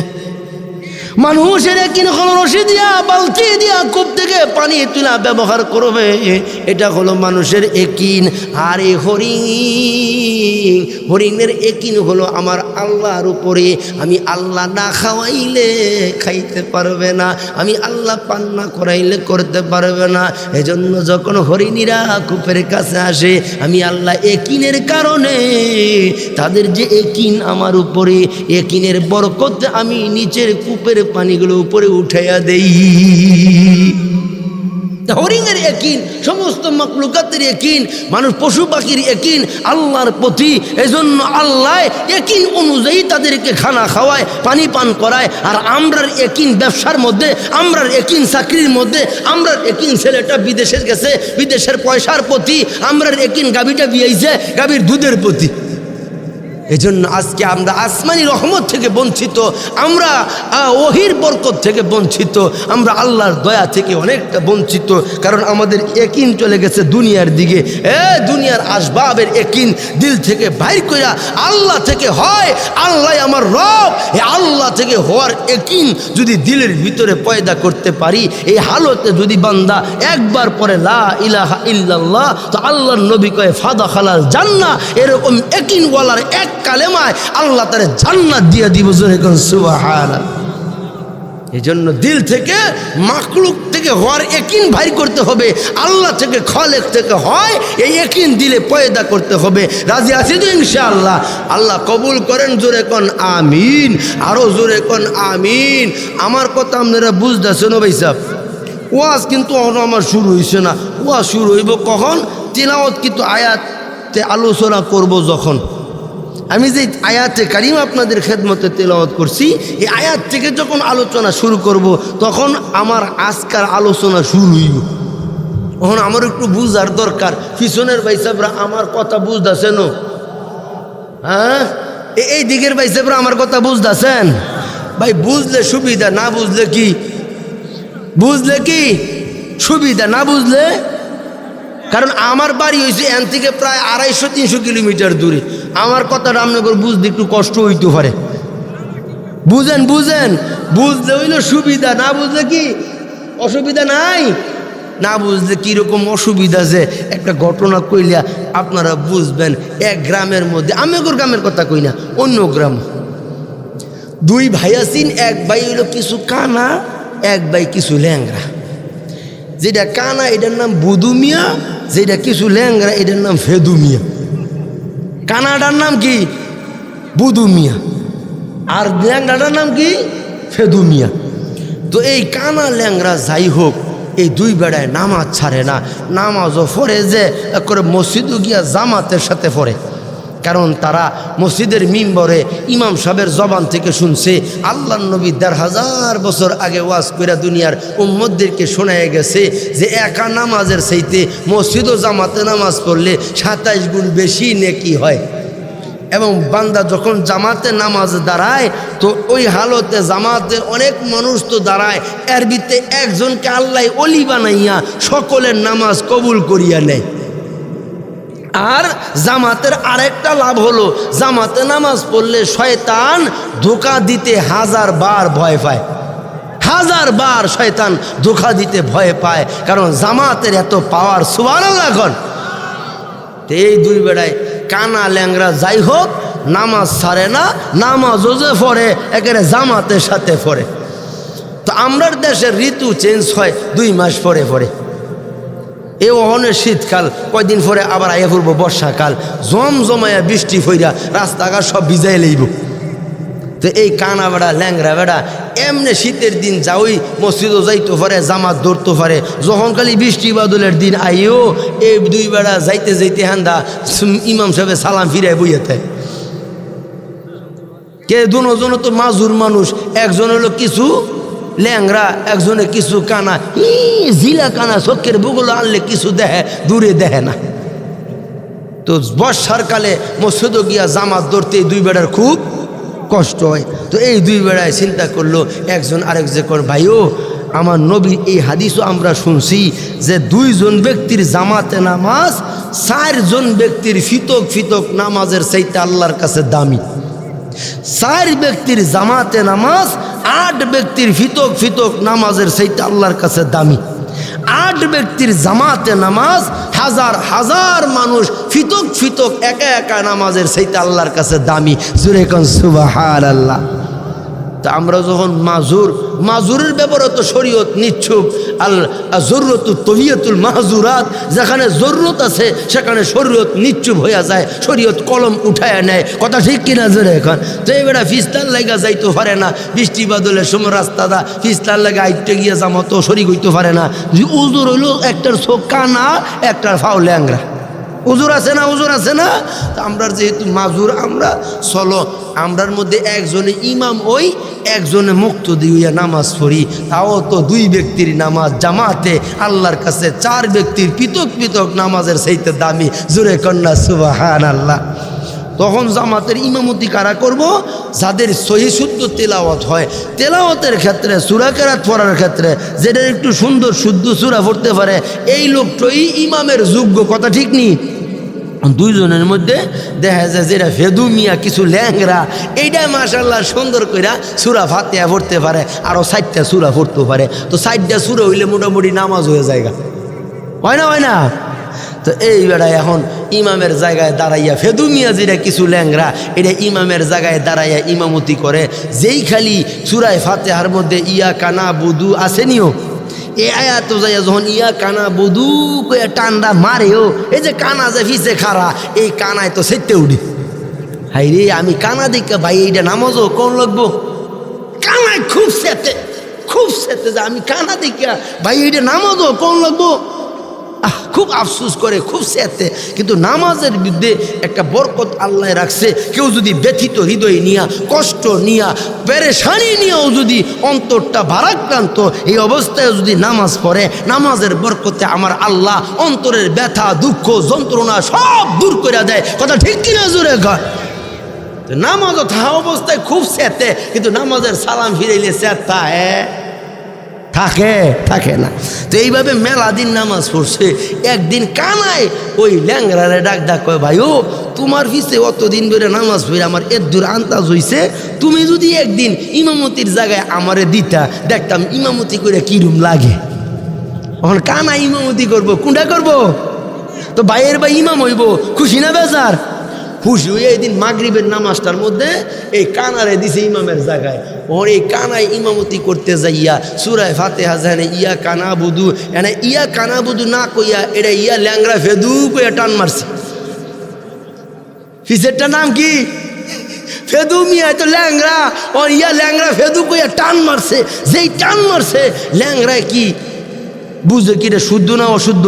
মানুষের একিন হলো রশি দিয়া বালতি দিয়া কূপ থেকে পানি তুলা ব্যবহার করবে, এটা হলো মানুষের একিন। আর এই হরিণের একিন হলো আমার আল্লাহর উপরে। আমি আল্লাহ না খাওয়াইলে খাইতে পারবে না, আমি আল্লাহ পান না করাইলে করতে পারবে না। এজন্য যখন হরিণীরা কূপের কাছে আসে, আমি আল্লাহ একিনের কারণে তাদের যে একিন আমার উপরে, একিনের বরকতে আমি নিচের কূপের পানিগুলো উপরে উঠাইয়া দেই। হরিণের একিন, সমস্ত মাখলুকাতের একিন, মানুষ পশু পাখির একিন আল্লাহর প্রতি। এজন্য আল্লাহ একিন অনুযায়ী তাদেরকে খানা খাওয়ায়, পানি পান করায়। আর আমরার একিন ব্যবসার মধ্যে, আমরার একিন চাকরির মধ্যে, আমরার একিন ছেলেটা বিদেশে গেছে, বিদেশের পয়সার প্রতি, আমরার একিন গাভীটা বিয়াইছে গাভীর দুধের প্রতি। এজন্য আজকে আমরা আসমানি রহমত থেকে বঞ্চিত, আমরা ওহির বরকত থেকে বঞ্চিত, আমরা আল্লাহর দয়া থেকে অনেকটা বঞ্চিত। কারণ আমাদের একিন চলে গেছে দুনিয়ার দিকে। দুনিয়ার আসবাবের একিন দিল থেকে বাইর কইরা আল্লাহ থেকে হয়, আল্লাহ আমার রব, এই আল্লাহ থেকে হওয়ার একিন যদি দিলের ভিতরে পয়দা করতে পারি, এই হালতে যদি বান্দা একবার পরে লা ইলাহা ইল্লাল্লাহ, তো আল্লাহর নবী কয় ফাদা খালাল জান্নাহ। এরকম একিন ওয়ালার এক কালেমায় আল্লাহ তারে জান্নাত দিয়ে দিব। জোরে কোন সুবহানাল্লাহ। এই জন্য দিল থেকে, মাখলুক থেকে হওয়ার একিন বাইর করতে হবে, আল্লাহ থেকে খালেক থেকে হয় এই একিন দিলে পয়দা করতে হবে। রাজি আছি তো ইনশাআল্লাহ? আল্লাহ কবুল করেন। জোরে কোন আমিন, আরো জোরে কোন আমিন। আমার কথা আপনারা বুঝতেছেন ভাই সাহেব? ওয়াজ কিন্তু আমার শুরু হয়েছে না, ওয়াজ শুরু হইব কখন? তিলাওয়াত কিন্তু আয়াতে আলোচনা করব যখন। আমি যে আয়াতে কারিম আপনাদের খেদমতে তেলাওয়াত করছি, এই আয়াত থেকে যখন আলোচনা শুরু করব, তখন আমার আজকার আলোচনা শুরু হইব। তখন আমার একটু বুঝার দরকার। পিছনের ভাই সাহেবরা আমার কথা বুঝতেছেন? হ্যাঁ, এই দিকের ভাই সাহেবরা আমার কথা বুঝতেছেন? ভাই বুঝলে সুবিধা, না বুঝলে কি? বুঝলে কি সুবিধা, না বুঝলে? কারণ আমার বাড়ি হয়েছে এন থেকে প্রায় 250-300 কিলোমিটার দূরে। আমার কথাটা আপনাদের বুঝতে একটু কষ্ট হইতে পারে। বুঝেন বুঝেন, বুঝলে হইল সুবিধা, না বুঝলে কি অসুবিধা নাই? না বুঝলে কীরকম অসুবিধা, যে একটা ঘটনা কইলা আপনারা বুঝবেন। এক গ্রামের মধ্যে, আমি ওর গ্রামের কথা কই না, অন্য গ্রাম, দুই ভাই আছেন। এক ভাই হইল কিছু কানা, এক ভাই কিছু ল্যাংরা। যেটা কানা এটার নাম বুধু মিয়া, যেটা কিছু ল্যাংরা এটার নাম ফেদু মিয়া। কানাটার নাম কি? বুধু মিয়া। আর ল্যাংরাটার নাম কি? ফেদু মিয়া। তো এই কানা ল্যাংরা যাই হোক, এই দুই বেড়ায় নামাজ ছাড়ে না। নামাজও পড়ে যে করে মসজিদও গিয়া জামাতের সাথে পড়ে। কারণ তারা মসজিদের মিম্বরে ইমাম সাহেবের জবান থেকে শুনছে, আল্লাহর নবী ১৫০০ বছর আগে ওয়াজ কইরা দুনিয়ার উম্মতদেরকে শোনায় গেছে যে একা নামাজের চাইতে মসজিদ ও জামাতে নামাজ পড়লে ২৭ গুণ বেশি নেকি হয়। এবং বান্দা যখন জামাতে নামাজ দাঁড়ায়, তো ওই হালতে জামাতে অনেক মানুষ তো দাঁড়ায়, এর ভিতরে একজনকে আল্লাহ অলি বানাইয়া সকলের নামাজ কবুল করিয়া নেয়। আর জামাতের আরেকটা লাভ হলো, জামাতে নামাজ পড়লে শয়তান ধোঁকা দিতে 1000 বার ভয় পায়। 1000 বার শয়তান ধোঁকা দিতে ভয় পায়, কারণ জামাতের এত পাওয়ার। সুবহানাল্লাহ এখন এই দুই বেড়ায় কানা ল্যাংরা যাই হোক নামাজ ছাড়ে না, নামাজও যে পড়ে একেবারে জামাতের সাথে পড়ে। তো আমরার দেশের ঋতু চেঞ্জ হয় 2 মাস পরে পরে। এ অহনের শীতকাল, কয়দিন পরে আবার আইয়া পড়বো বর্ষাকাল, জমজমায়া বৃষ্টি ফইরা রাস্তাঘাট সব ভিজাই লইব। তো এই কানা বেড়া ল্যাংরা বেড়া এমনি শীতের দিন যাওই মসজিদও যাইতে পারে, জামাত ধরতে পারে। যখন খালি বৃষ্টি বাদলের দিন আইও এই দুই বেড়া যাইতে যাইতে হান্দা ইমাম সাহেব সালাম ফিরাই বইয়াতে। কে দুজন তো মাজুর মানুষ, একজন হলো কিছু ল্যাংরা, একজনে কিছু কানা। জিলা কানা চোখের বুগুলো আনলে কিছু দেখে, দূরে দেখে না। তো বর্ষার কালে মসজিদও গিয়া জামাত ধরতে এই দুই বেড়ার খুব কষ্ট হয়। তো এই দুই বেড়ায় চিন্তা করলো একজন আরেকজন, ভাইও আমার নবী এই হাদিসও আমরা শুনছি যে 2 জন ব্যক্তির জামাতে নামাজ 4 জন ব্যক্তির ফিতক ফিতক নামাজের চাইতে আল্লাহর কাছে দামি। 4 ব্যক্তির জামাতে নামাজ 8 ব্যক্তির ফিতক ফিতক নামাজের চাইতে আল্লাহর কাছে দামি। 8 ব্যক্তির জামাতে নামাজ 1000 মানুষ ফিতক ফিতক একা একা নামাজের চাইতে আল্লাহর কাছে দামি। জোরে কোন সুবহানাল্লাহ। তা আমরা যখন মাজুরের ব্যাপারে তো শরীয়ত নিচ্ছুক, আল জরুরতু তবিয়াতুল মাহজুরাত, যেখানে জরুরত আছে সেখানে শরীয়ত নিচ্ছুপ হইয়া যায়, শরীয়ত কলম উঠায় নেয়। কথা ঠিক কিনা জোরে এখন? তো এবারে ফিস্তার লাগা যাইতে পারে না, বৃষ্টি বাদলের সময় রাস্তাটা ফিস্তার লাগা আইতে গিয়ে জামতো শরীক হইতে পারে না। উজুর হইলো একটার চোখ কানা, একটার ফাও ল্যাংরা। উজুর আছে না? উজুর আছে না? তা আমরা যেহেতু মাজুর, আমরা চলো আমরার মধ্যে একজনে ইমাম, ওই একজনে মুক্তদি হইয়া নামাজ পড়ি। তাও তো 2 ব্যক্তির নামাজ জামাতে আল্লাহর কাছে 4 ব্যক্তির পৃথক পৃথক নামাজের চাইতে দামি। জোরে কন্যা সুবহানাল্লাহ। তখন জামাতের ইমামতি কারা করব? যাদের সহি শুদ্ধ তেলাওয়াত হয়। তেলাওয়াতের ক্ষেত্রে সূরা কেরাত পড়ার ক্ষেত্রে যেটা একটু সুন্দর শুদ্ধ সূরা পড়তে পারে এই লোকটাই ইমামের যোগ্য। কথা ঠিক নি? 2 জনের মধ্যে দেখা যায় যেটা ফেদু মিয়া কিছু ল্যাংরা, এইটা মাশাআল্লাহ সুন্দর কইরা সূরা ফাতিহা পড়তে পারে, আরও 4টা সূরা পড়তে পারে। তো 4টা সূরা হইলে মোটামুটি নামাজ হয়ে যায়, হয় না? হয় না? তো এই বেড়ায় এখন ইমামের জায়গায় দাঁড়াইয়া ফেদু মিয়া যেটা কিছু ল্যাংরা, এটা ইমামের জায়গায় দাঁড়াইয়া ইমামতি করে। যেই খালি সূরা ফাতিহার মধ্যে ইয়া কানা বুদু আসেনিও, এই আয়াত যাইয়া যখন ইয়া কানা বুদু কইয়া টান্ডা মারেও, এই যে কানা যে ফিসে খারা, এই কানায় তো সেটতে উঠি। হাই রে, আমি কানা দেখে ভাই এইটা নামাজও কোন লাগবো? কানায় খুব সেতে যে আমি কানা দেখা ভাই এইটা নামাজও কোন লাগবো? খুব আফসোস করে, খুব সেতে। কিন্তু নামাজের বিরুদ্ধে একটা বরকত আল্লাহ রাখছে। কেউ যদি ব্যথিত হৃদয় নিয়া, কষ্ট নিয়া, পেরেশানি নিয়েও যদি অন্তরটা ভারাক্রান্ত, এই অবস্থায় যদি নামাজ পড়ে, নামাজের বরকতে আমার আল্লাহ অন্তরের ব্যথা দুঃখ যন্ত্রণা সব দূর করে দেয়। কথা ঠিক কিনা জোরে কর? নামাজও থাকা অবস্থায় খুব সেতে, কিন্তু নামাজের সালাম ফিরাইলে সেতা থাকে না। তো এইভাবে মেলা দিন নামাজ পড়ছে। একদিন কানায় ওই ল্যাংরারে ডাক কয়, ভাই ও তোমার পিছে অতদিন ধরে নামাজ পড়ে আমার এর দূর আন্দাজ হইছে, তুমি যদি একদিন ইমামতির জায়গায় আমারে দিতা, দেখতাম ইমামতি করে কিরম লাগে। এখন কানা ইমামতি করবো, কোনটা করবো? তো ভাইয়ের ভাই ইমাম হইব, খুশি না বেজার? খুশি হয়ে এই দিন মাগরিবের নামাজটার মধ্যে এই কানারে দিছে ইমামের জায়গায়। ওর এই কানায় ইমামতি করতে যাইয়া সূরা ফাতিহা জানে ইয়া কানা বুদু, এনে ইয়া কানা বুদু না কইয়া এটা ইয়া ল্যাংরা ফেদু কইয়া টান মারছে। ফিসেরটার নাম কি? ফেদু মিয়া। তো ল্যাংরা, ও ইয়া ল্যাংরা ফেদু কইয়া টান মারছে। যেই টান মারছে ল্যাংরায় কি বুঝে কি রে, শুদ্ধ না অশুদ্ধ?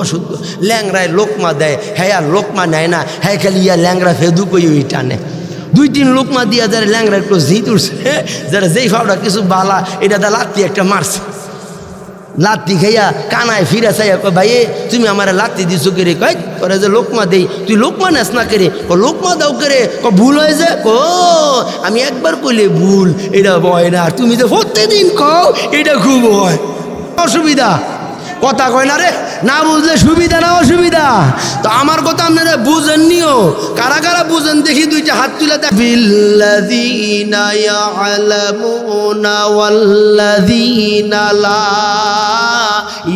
অশুদ্ধ। ল্যাংরায় লোকমা দেয়, হ্যাঁ আর লোকমা নেয় না, হ্যাঁ খালি ইয়া ল্যাংরা ফেদু কই ওই টানে। 2-3 লোকমা দিয়া যারা ল্যাংরা একটু জিত উঠছে, যারা যেই ফাউটা কিছু বালা এটা দা লাত্তি একটা মারছে। লাত্তি খাইয়া কানায় ফিরে চাইয়া কয়, ভাই তুমি আমার লাত্তি দিছো কে রে? কয় তোরা যে লোকমা দেই, তুই লোকমা নেস না কে রে? লোকমা দাও কে রে? ভুল হয়ে যায়। আমি একবার কইলে ভুল, এটা হয় না। তুমি যে প্রত্যেকদিন কও এটা খুব হয়, অসুবিধা। কথা কয় না রে, না বুঝলে সুবিধা না অসুবিধা। তো আমার কথা আপনারা বুঝেননিও, কারা কারা বুঝেন দেখি দুইটা হাত তুলে দেখ। বিল্লাযীনা ইয়ালামুনা ওয়াল্লাযীনা লা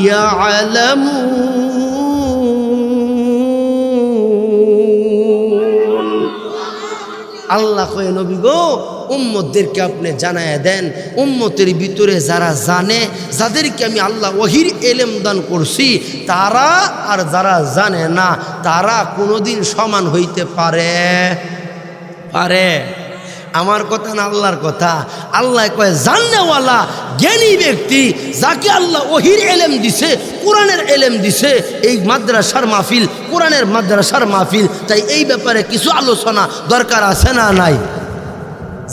ইয়ালামুন। আল্লাহ কয় নবী গো, উম্মতদেরকে আপনি জানায় দেন, উম্মতের ভিতরে যারা জানে, যাদেরকে আমি আল্লাহ ওহির এলেম দান করছি, তারা আর যারা জানে না তারা কোনোদিন সমান হইতে পারে? আমার কথা না আল্লাহর কথা। আল্লাহ কয় জাননেওয়ালা জ্ঞানী ব্যক্তি, যাকে আল্লাহ ওহির এলেম দিছে, কোরআনের এলেম দিছে, এই মাদ্রাসার মাহফিল কোরআনের মাদ্রাসার মাহফিল, তাই এই ব্যাপারে কিছু আলোচনা দরকার আছে না নাই?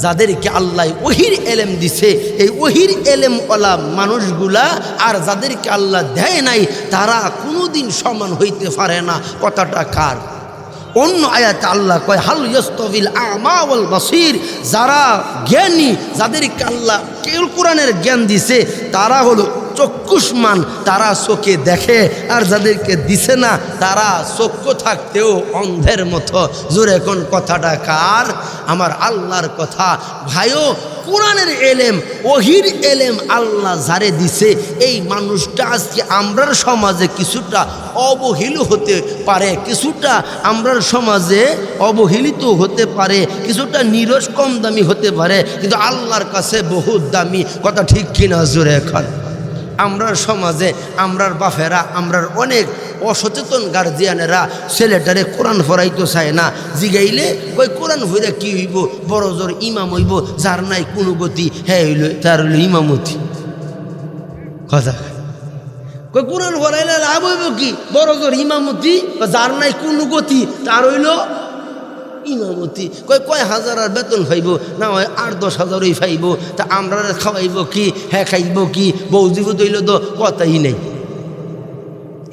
যাদেরকে আল্লাহ ওহির এলেম দিছে, এই ওহির এলেমওয়ালা মানুষগুলা আর যাদেরকে আল্লাহ দেয় নাই, তারা কোনোদিন সমান হইতে পারে না। কথাটা কার? অন্য আয়াতে আল্লাহ কয় হাল ইয়াস্তাবিল আমা ওয়াল বাসীর, যারা জ্ঞানী, যাদেরকে আল্লাহ কোরআনের জ্ঞান দিছে, তারা হলো চক্ষুষ্মান, তারা চোখে দেখে, আর যাদেরকে দিছে না তারা চক্ষু থাকতেও অন্ধের মতো। জোরে কোন কথাটা কার? আমার আল্লাহর কথা। ভাইও, কোরআনের এলেম, ওহির এলেম আল্লাহ যারে দিছে, এই মানুষটা আজকে আমরার সমাজে কিছুটা অবহেলিত হতে পারে, কিছুটা আমরার সমাজে অবহেলিত হতে পারে, কিছুটা নিরস কম দামি হতে পারে, কিন্তু আল্লাহর কাছে বহুত দামি। কথা ঠিক কিনা? জোরে এখন আমরার সমাজে আমরার বাফেরা, আমরার অনেক অসচেতন গার্জিয়ানেরা ছেলেটারে কোরআন পড়াইতে চায় না। জিগাইলে কই কোরআন পড়া কি হইব, বড় জোর ইমাম হইব, যার নাই কোনো গতি, হ্যাঁ হইল তার হইল ইমামতি। কথা কই কোরআন পড়াইলে লাভ হইব কি, বড় জোর ইমামতি, যার নাই কোনো গতি তার হইল ইমামতি। কয় হাজার আর বেতন পাইব, না হয় 8-10,000 পাইব, তা আমরা খাওয়াইব কি, হ্যাঁ খাইব কি, বৌজিব দইল তো কথাই নেই।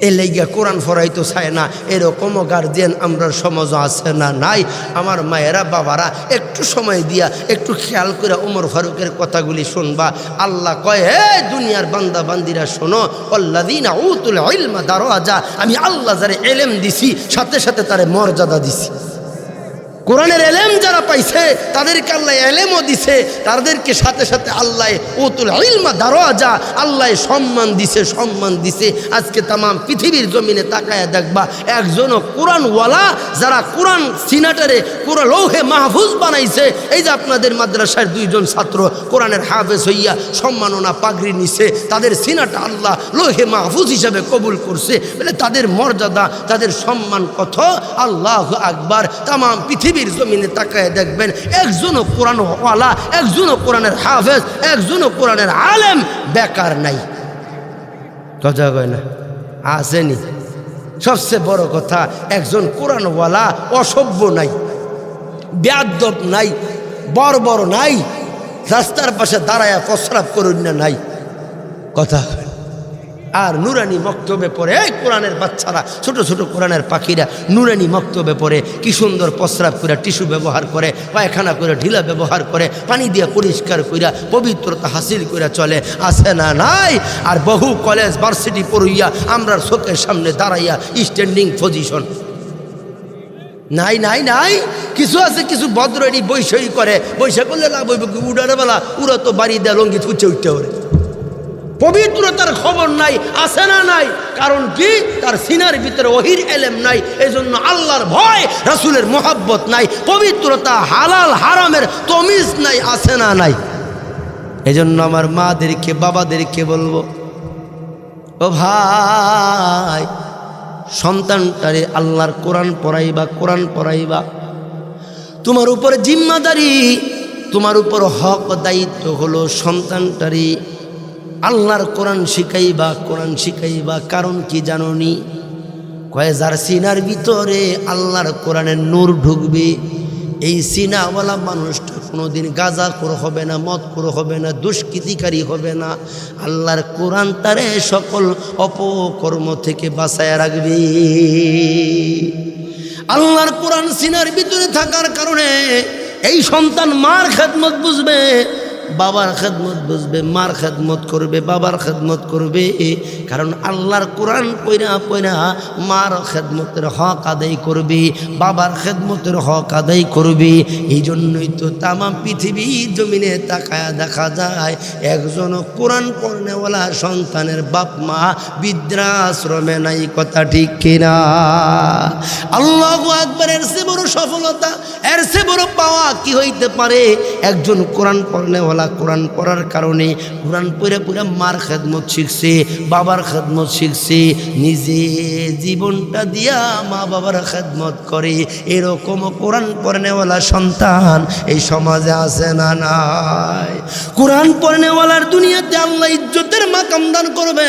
এ লাইগা কোরআন পড়াইতে চায় না, এরকমও গার্জিয়ান আমরার সমাজ আছে না নাই? আমার মায়েরা, বাবারা, একটু সময় দিয়া একটু খেয়াল করে ওমর ফারুকের কথাগুলি শুনবা। আল্লাহ কয়, হে দুনিয়ার বান্দা বান্দিরা শোনো, আল্লাযীনা উতুল ইলমা দারাজা, আমি আল্লাহ যারে এলেম দিছি সাথে সাথে তারে মর্যাদা দিছি। কোরআনের এলেম যারা পাইছে তাদেরকে আল্লাহ এলেমও দিছে, তাদেরকে সাথে সাথে আল্লাহ উতুল ইলমা দারাজা, আল্লাহ সম্মান দিছে। আজকে তাম পৃথিবীর জমিনে তাকায় দেখবা, একজনও কোরআনওয়ালা যারা কোরআন সিনাটারে কোরআন লৌহে মাহফুজ বানাইছে, এই যে আপনাদের মাদ্রাসার 2 জন ছাত্র কোরআনের হাফেজ হইয়া সম্মাননা পাগড়ি নিছে, তাদের সিনাটা আল্লাহ লৌহে মাহফুজ হিসাবে কবুল করছে, বলে তাদের মর্যাদা, তাদের সম্মান কত! আল্লাহু আকবার। তাম পৃথিবীর জমিনে তাকায় দেখবেন, একজনও কোরআনওয়ালা, একজনও কোরআনের হাফেজ, একজনও কোরআনের আলেম বেকার নাই। কথা কয় না? আসেনি? সবচেয়ে বড় কথা, একজন কোরআনওয়ালা অসভ্য নাই, বেয়াদব নাই, বর্বর নাই, রাস্তার পাশে দাঁড়ায়া প্রস্রাব করুন না নাই। কথা আর নুরানি মক্তবে পড়ে, এই কোরআনের বাচ্চারা, ছোট ছোট কোরআনের পাখিরা নুরানি মক্তবে পড়ে কি সুন্দর প্রস্রাব করে, টিস্যু ব্যবহার করে, পায়খানা করে, ঢিলা ব্যবহার করে, পানি দিয়ে পরিষ্কার কইরা পবিত্রতা হাসিল করে চলে, আছে না নাই? আর বহু কলেজ ভার্সিটি পড়ইয়া আমরার চোখের সামনে দাঁড়াইয়া স্ট্যান্ডিং পজিশন নাই। কিছু আছে, কিছু ভদ্রই বৈষয়ী করে, বৈশা করলে লাভ হইব কি? উড়ার বেলা উড়া তো বাড়ি দেয় লঙ্গি উঠে ওরে, পবিত্রতার খবর নাই, আছে না নাই? কারণ কি? তার সিনার ভিতরে ওহির এলেম নাই, এজন্য আল্লাহর ভয়, রাসূলের মোহাব্বত নাই, পবিত্রতা, হালাল হারামের তমিজ নাই, আছে না নাই? এজন্য আমার মাদেরকে, বাবাদেরকে বলবো, ও ভাই, সন্তানটারে আল্লাহর কোরআন পড়াইবা, তোমার উপর জিম্মাদারি, তোমার উপর হক দায়িত্ব হলো সন্তানটারে আল্লাহর কোরআন শিখাইবা। কারণ কি জানোনি? কয় যার সিনার ভিতরে আল্লাহর কোরআনের নূর ঢুকবে, এই সিনাওয়ালা মানুষটা কোনোদিন গাঁজাখোর হবে না, মদখোর হবে না, দুষ্কৃতিকারী হবে না। আল্লাহর কোরআন তারে সকল অপকর্ম থেকে বাঁচায় রাখবে। আল্লাহর কোরআন সিনার ভিতরে থাকার কারণে এই সন্তান মার খেদমত বুঝবে, বাবার খেদমত বুঝবে, মার খেদমত করবে, বাবার খেদমত করবে। কারণ আল্লাহর কোরআন পয়রা পয়রা মার খেদমতের হক আদায় করবে, বাবার খেদমতের হক আদায় করবে। এই জন্যই তো তামাম পৃথিবী জমিনে তাকায়া দেখা যায় একজন কোরআন পড়নেওয়ালা সন্তানের বাপ মা বৃদ্ধাশ্রমে নাই। কথা ঠিক কিনা? আল্লাহু আকবার। এর চেয়ে বড় সফলতা, এর চেয়ে বড় পাওয়া কি হইতে পারে? একজন কোরআন পড়নেওয়ালা কোরআন পড়ার কারণে কোরআন পড়ে পড়ে মার খেদমত শিখছে, বাবার খেদমত শিখছে, নিজে জীবনটা দিয়া মা বাবার খেদমত করে। এরকম কোরআন পড়নেওয়ালা সন্তান এই সমাজে আছে না নাই? কোরআন পড়নেওয়ালার দুনিয়াতে আল্লাহ ইজ্জতের মাকাম দান করবে,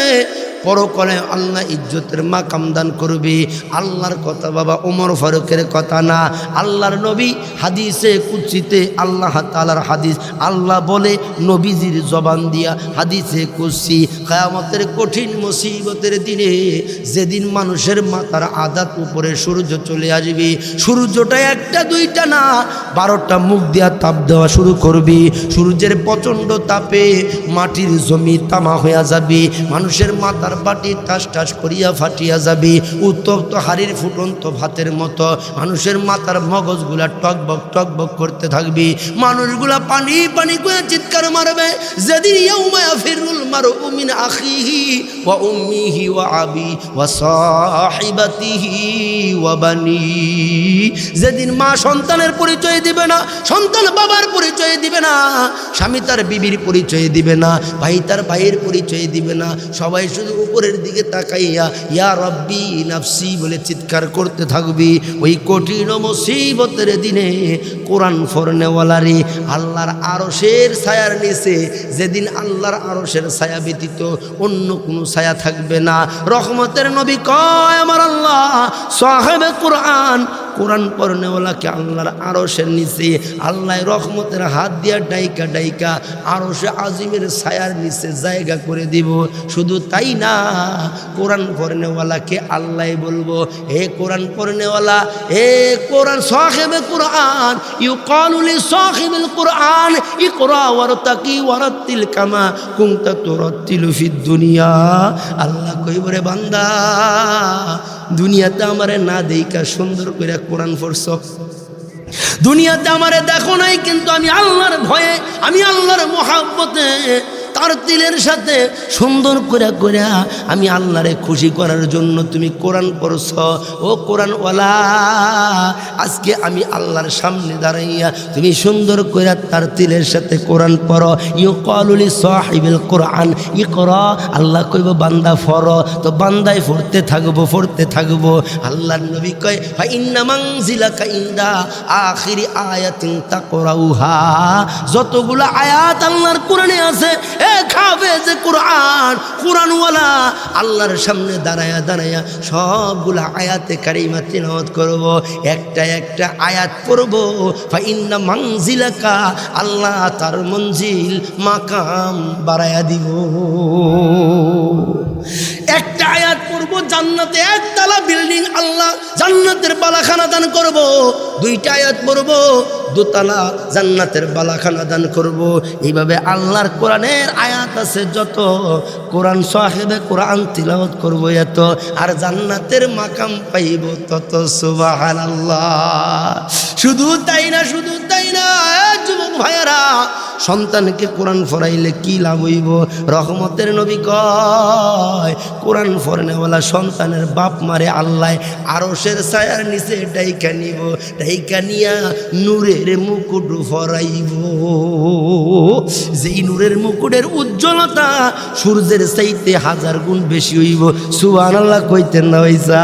পরকালে আল্লাহ ইজ্জতের মাকাম দান করবে। আল্লাহর কথা বাবা ওমর ফারুকের কথা না, আল্লাহর নবী হাদিসে কুদসিতে আল্লাহ তাআলার হাদিস, আল্লাহ বলে নবীজির জবান দিয়া হাদিসে কুদসি, কিয়ামতের কঠিন মুসিবতের দিনে যেদিন মানুষের মাথার আদাত উপরে সূর্য চলে আসবে, সূর্যটা একটা দুইটা না 12টা মুখ দিয়া তাপ দেওয়া শুরু করবে। সূর্যের প্রচণ্ড তাপে মাটির জমি তামা হয়ে যাবে, মানুষের মাথার বাটি টাস টাস করিয়া ফাটিয়া যাবে, উত্তপ্ত হাড়ির ফুটন্ত ভাতের মতো মানুষের মাথার মগজগুলা টকবক টকবক করতে থাকবে। মানুষগুলা পানি পানি করে চিৎকার মারবে। যেদিন ইয়াউমা ইয়াফিরুল মারউ মিন আখিহি ওয়া উম্মিহি ওয়া আবি ওয়া সাহিবাতিহি ওয়া বানি, যেদিন মা সন্তানের পরিচয় দিবে না, সন্তান বাবার পরিচয় দিবে না, স্বামী তার বিবির পরিচয় দিবে না, ভাই তার ভাইয়ের পরিচয় দিবে না, সবাই শুধু উপরের দিকে তাকাইয়া ইয়া রব্বি নাফসি বলে চিৎকার করতে থাকবি। ওই কঠিন মুসিবতের দিনে কোরআন পড়নেওয়ালারে আল্লাহর আরশের ছায়ার নিচে, যেদিন আল্লাহর আরশের ছায়া ব্যতীত অন্য কোনো ছায়া থাকবে না, রহমতের নবী কয় আমার আল্লাহ সাহেবে কোরআন, কোরআন পড়নেওয়ালাকে আল্লাহর আরশের নিচে আল্লাহ রহমতের হাত দিয়া ডাইকা ডাইকা আরশে আজিমের ছায়ার নিচে জায়গা করে দিব। শুধু তাই না, কোরআন পড়নেওয়ালাকে আল্লাহ বলবো, হে কোরআন পড়নেওয়ালা, হে কোরআন সাহেবে কোরআন, ইউকালু লি সাহিবিল কোরআন ইকরা ওয়ারতাকি ওয়ারাতিল কামা কুনতা তুরাতিলু ফিদ দুনিয়া। আল্লাহ কইব রে বান্দা, দুনিয়াতে আমারে না দেইকা সুন্দর করে কোরআন পড়ছ, দুনিয়াতে আমারে দেখো নাই, কিন্তু আমি আল্লাহর ভয়ে, আমি আল্লাহর মহব্বতে তার তিলের সাথে সুন্দর করে করে আমি আল্লাহরে খুশি করার জন্য তুমি কোরআন পড়ছ। ও কোরআনওয়ালা, আজকে আমি আল্লাহর সামনে দাঁড়াইয়া তুমি সুন্দর করে তার তিলের সাথে কোরআন পড়ো। ইউকালু লি সাহিবিল কোরআন ইকরা, আল্লাহ কইব বান্দা পড়ো, তো বান্দায় পড়তে থাকবো পড়তে থাকবো। আল্লাহর নবী কয় ফা ইন্না মানজিলাকা ইনদা আখিরি আয়াতিন তাকরাউহা, যতগুলো আয়াত আল্লাহর কোরআনে আছে, খাবে যে কোরআন, কোরআনওয়ালা আল্লাহর সামনে দাঁড়ায়া দাঁড়ায়া সবগুলা আয়াতে কারিমা তিলাওয়াত করব, একটা একটা আয়াত পড়ব। ফা ইন্না মানজিলাকা, আল্লাহ তার মঞ্জিল মাকাম বাড়ায়া দিব। একটা আয়াত পড়ব, জান্নাতে একতলা বিল্ডিং আল্লাহ জান্নাতের বালাখানা দান করব। দুইটা আয়াত পড়ব, দোতলা জান্নাতের বালাখানা দান করব। এইভাবে আল্লাহর কোরআনের আয়াত আছে যত, কোরআন সাহেবে কোরআন তিলাওয়াত করব এত, আর জান্নাতের মাকাম পাইব তত। সুবহানাল্লাহ। শুধু তাই না, শুধু তাই না যুবক ভাইয়ারা, সন্তানকে কোরআন পড়াইলে কি লাভ হইব? রহমতের নবী কয় কোরআন পড়নেওয়ালা সন্তানের বাপ মারে আল্লাহ আরশের ছায়ার নিচে ডাইকা নিব, ডাইকা নিয়া নূরের মুকুট পরাইব। যেই নূরের মুকুটের উজ্জ্বলতা সূর্যের চাইতে 1000 গুণ বেশি হইব। সুবহানাল্লাহ কইতেন না হইসা?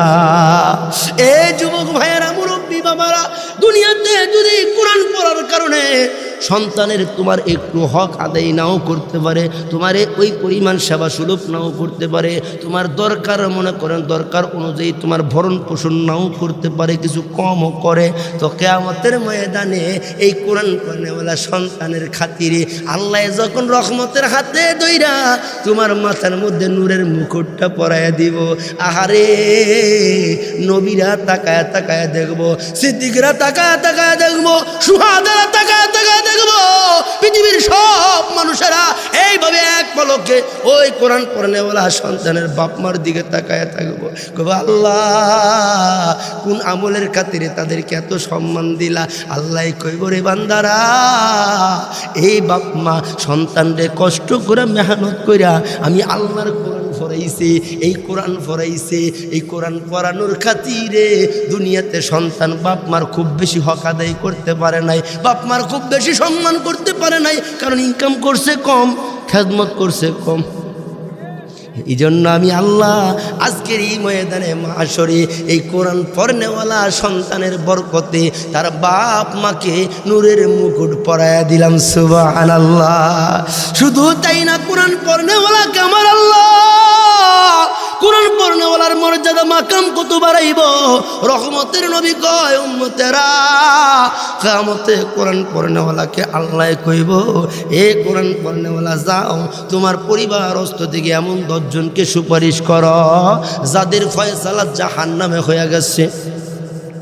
এ যুবক ভাইয়েরা, মুরব্বী বাবারা, দুনিয়াতে যদি কোরআন পড়ার কারণে সন্তানের তোমার একটু হক আদায় নাও করতে পারে, তোমারে ওই পরিমাণ সেবা সুলভ নাও করতে পারে, তোমার দরকার মনে করেন দরকার অনুযায়ী তোমার ভরণ পোষণ নাও করতে পারে, কিছু কমও করে, তো কিয়ামতের ময়দানে এই কোরআন পড়নেওয়ালা সন্তানের খাতিরে আল্লাহ যখন রহমতের হাতে দইরা তোমার মাথার মধ্যে নূরের মুকুটটা পরাইয়া দিব, আহারে নবীরা তাকায়া তাকায়া দেখবো, সিদ্দিকরা তাকায়া তাকায়া দেখবো, সুহাদারা তাকায়া তাকায়া দেখবো, দেখবো পৃথিবীর সব মানুষেরা এইভাবে এক পলকে ওই কোরআন পড়নেওয়ালা সন্তানের বাপ মার দিকে তাকায় থাকবো। আল্লাহ কোন আমলের খাতিরে তাদেরকে এত সম্মান দিলা? আল্লাহ কইব রে বান্দারা, এই বাপ মা সন্তানরে কষ্ট করে মেহনত কইরা আমি আল্লাহর কোরআন পড়াইছি, এই কোরআন পড়াইছে, এই কোরআন পড়ানোর খাতিরে দুনিয়াতে সন্তান বাপ মার খুব বেশি হক আদায় করতে পারে নাই, বাপ মার খুব বেশি সম্মান করতে পারে নাই, কারণ ইনকাম করছে কম, খেদমত করছে কম। এই জন্য আমি আল্লাহ আজকের এই ময়দানে মাশরে এই কোরআন পড়নেওয়ালা সন্তানের বরকতে তার বাপ মাকে নূরের মুকুট পরায়া দিলাম। সুবহানাল্লাহ। শুধু তাই না, কোরআন পড়নেওয়ালাকে আমার আল্লাহ কোরআন পড়নেওয়ালার মর্যাদা মাকাম কত বাড়াইব। রহমতের নবী কয় উম্মতেরা কিয়ামতে কোরআন পড়নেওয়ালাকে আল্লাহ কইব, এ কোরআন পড়নেওয়ালা যাও তোমার পরিবারস্থ থেকে এমন 10 জনকে সুপারিশ কর যাদের ফয়সালা জাহান্নামে হয়ে গেছে।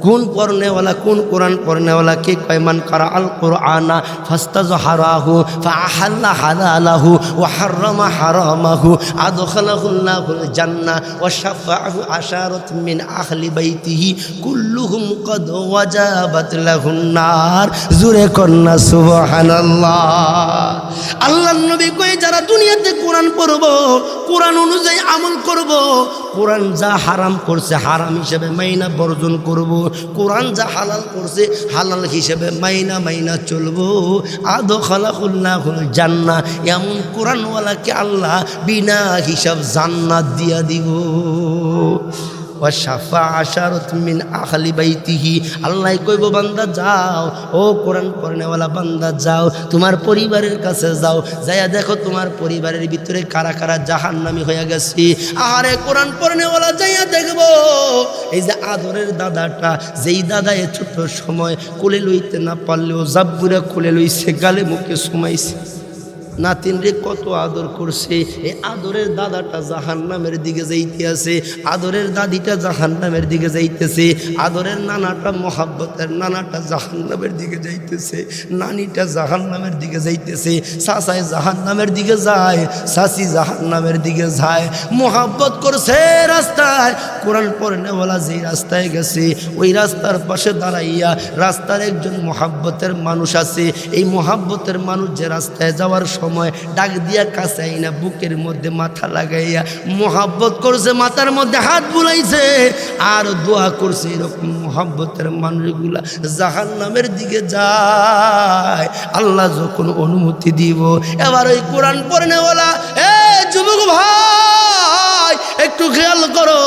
কোন পড়নেওয়ালা, কোন কোরআন পড়নেওয়ালা কে কয়? মান কারা আল কোরআনা ফাস্তাজহারাহু ফাআহাল্লা হালালাহু ওয়া হাররামা হারামাহু আদখালাহুল্লাহুল জান্নাহ ওয়া শাফাআহু আশারাত মিন আহলি বাইতিহি কুল্লুহুম কদ ওয়াজাবাত লাহুন নার। জোরে কন্না সুবহানাল্লাহ। আল্লাহর নবী কয় যারা দুনিয়াতে কোরআন পড়ব, কোরআন অনুযায়ী আমল করব, কোরআন যা হারাম করছে হারাম হিসেবে মাইনা বর্জন করব, কোরআন যা হালাল করছে হালাল হিসেবে মাইনা চলবো, আদখালাহুল্লাহুল জান্নাহ, এমন কোরআনওয়ালাকে আল্লাহ বিনা হিসাব জান্নাত দিয়া দিব। ওয়া শাফা আশারাত মিন আহলি বাইতিহি, আল্লাহ কইব বান্দা যাও, ও কোরআন পড়নেওয়ালা বান্দা যাও, তোমার পরিবারের কাছে যাও, যাইয়া দেখো তোমার পরিবারের ভিতরে কারা কারা জাহান্নামী হয়ে গেছে। আরে কোরআন পড়নেওয়ালা যাইয়া দেখবো এই যে আদরের দাদাটা, যেই দাদা এ ছোট সময় কোলে লইতে না পারলেও জাব্বুরে কোলে লইছে, গালে মুখে সুমাইছে, নাতিনরে কত আদর করছে। এই আদরের দাদাটা জাহান্নামের দিকে যাইতে আছে, আদরের দাদিটা জাহান্নামের দিকে যাইতেছে, আদরের নানাটা মহাব্বতের নানাটা জাহান্নামের দিকে যাইতেছে, নানিটা জাহান্নামের দিকে যাইতেছে, চাচায় জাহান্নামের দিকে যায়, চাচি জাহান্নামের দিকে যায়। মহাব্বত করছে রাস্তায়, কোরআন পড়নেওয়ালা যে রাস্তায় গেছে ওই রাস্তার পাশে দাঁড়াইয়া রাস্তার একজন মহাব্বতের মানুষ আছে, এই মহাব্বতের মানুষ যে রাস্তায় যাওয়ার সময় ডাক দিয়া কাছে আইনা বুকের মধ্যে মাথা লাগাইয়া মোহাব্বত করছে, মাথার মধ্যে হাত বুলাইছে আর দোয়া করছে। এরকম মোহাব্বতের মানুষগুলা জাহান্নামের দিকে যায়। আল্লাহ যখন অনুমতি দিব, এবার ওই কোরআন পড়নেওয়ালা এ যুবক ভাই একটু খেয়াল করো,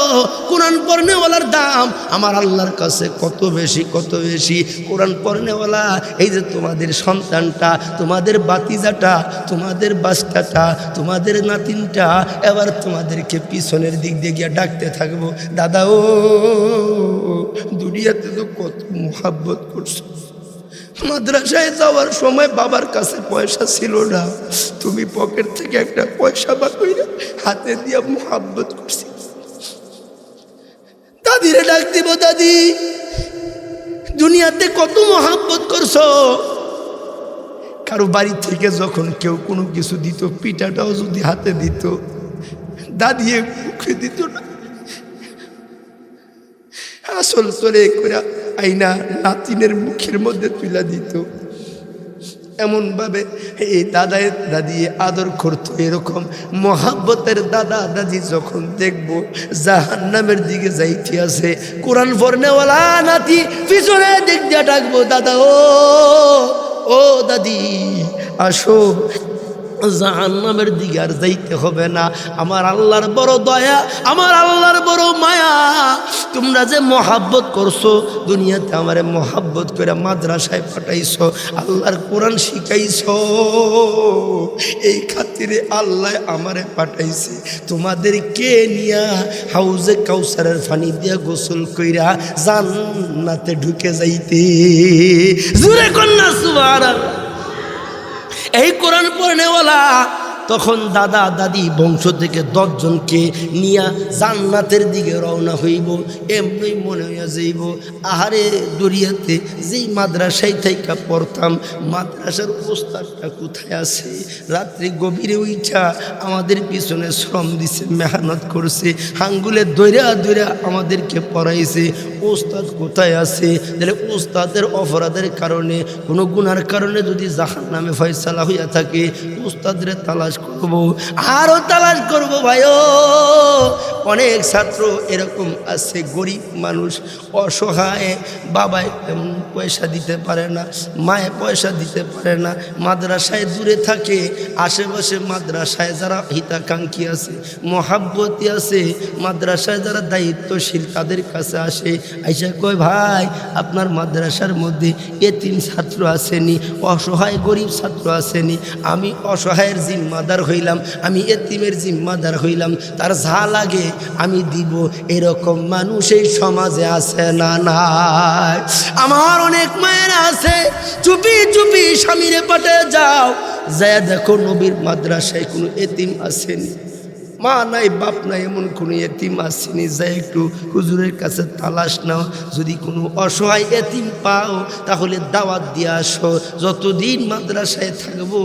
কোরআন পড়নেওয়ালার দাম আমার আল্লাহর কাছে কত বেশি, কত বেশি। কোরআন পড়নেওয়ালা এই যে তোমাদের সন্তানটা, তোমাদের বাতিজাটা, তোমাদের বাচ্চাটা, তোমাদের নাতিনটা, এবার তোমাদেরকে পিছনের দিক দিয়ে গিয়ে ডাকতে থাকবো, দাদা ও দুনিয়াতে তো কত মোহাব্বত করছো, মাদ্রাসায় যাওয়ার সময় বাবার কাছে পয়সা ছিল না, তুমি পকেট থেকে একটা পয়সা বা কইরা হাতে দিয়া মোহাব্বত করছি। দাদিরে ডাক দিব, দাদি দুনিয়াতে কত মোহাব্বত করছো। কারো বাড়ি থেকে যখন কেউ কোনো কিছু দিত, পিঠাটাও যদি হাতে দিত, দাদি মুখে দিত না, আসল চলে করে আইনা নাতিনের মুখের মধ্যে তুলে দিত। এমনভাবে এই দাদায় দাদি আদর করতো। এরকম মহাব্বতের দাদা দাদি যখন দেখবো জাহান্নামের দিকে যাইতে আছে, কোরআন পড়নেওয়ালা নাতি পিছনে দিক দিয়ে ডাকবো, দাদা ও দাদি আসো, জাহান্নামের দিকে আর যাইতে হবে না। আমার আল্লাহর বড় দয়া, আমার আল্লাহর বড় মায়া, তোমরা যে মহাব্বত করছো, দুনিয়াতে আমারে মহাব্বত করে মাদ্রাসায় পাঠাইছো, আল্লাহর কোরআন শিখাইছো, এই খাতিরে আল্লাহ আমারে পাঠাইছে তোমাদেরকে নিয়া হাউজে কাউসারের পানি দিয়া গোসল কইরা জান্নাতে ঢুকে যাইতে। জোরে কন্যা সুবহানাল্লাহ। এই কোরআন পড়নেওয়ালা তখন দাদা দাদি বংশ থেকে 10 জনকে নিয়া জান্নাতের দিকে রওনা হইব। এমনি মনে হইয়া যাইব আহারে দুনিয়াতে যেই মাদ্রাসায় থাইকা পড়তাম, মাদ্রাসার ওস্তাদটা কোথায় আছে? রাত্রি গভীরে উইঠা আমাদের পিছনে শ্রম দিছে, মেহনত করছে, আঙ্গুলে দৈরা দৈরা আমাদেরকে পড়াইছে, ওস্তাদ কোথায় আছে? তাহলে ওস্তাদের অপরাধের কারণে, কোনো গুনার কারণে যদি জাহান্নামে ফয়সালা হইয়া থাকে, ওস্তাদের তালাশ করব, আরও তালাশ করব। ভাইও অনেক ছাত্র এরকম আছে, গরিব মানুষ, অসহায়, বাবায় পয়সা দিতে পারে না, মায়ে পয়সা দিতে পারে না, মাদ্রাসায় দূরে থাকে, আশেপাশে মাদ্রাসায় যারা হিতাকাঙ্ক্ষী আছে, মহাব্বতী আছে, মাদ্রাসায় যারা দায়িত্বশীল তাদের কাছে আসে, আইসা কয় ভাই আপনার মাদ্রাসার মধ্যে এতিম ছাত্র আসেনি, অসহায় গরিব ছাত্র আসেনি, আমি অসহায়ের জিম্মাদার হইলাম, আমি এতিমের জিম্মাদার হইলাম, তার যা লাগে আমি দিব। এরকম মানুষ এই সমাজে আছে না নাই? আমার অনেক মায়েরা আছে, চুপি চুপি স্বামীরে পাঠে যাও, যায় দেখো নবীর মাদ্রাসায় কোনো এতিম আসেনি, মা নাই বাপ নাই এমন কোনো এতিম আসেনি, যায় একটু হুজুরের কাছে তালাশ নাও, যদি কোনো অসহায় এতিম পাও তাহলে দাওয়াত দিয়ে আসো, যতদিন মাদ্রাসায় থাকবো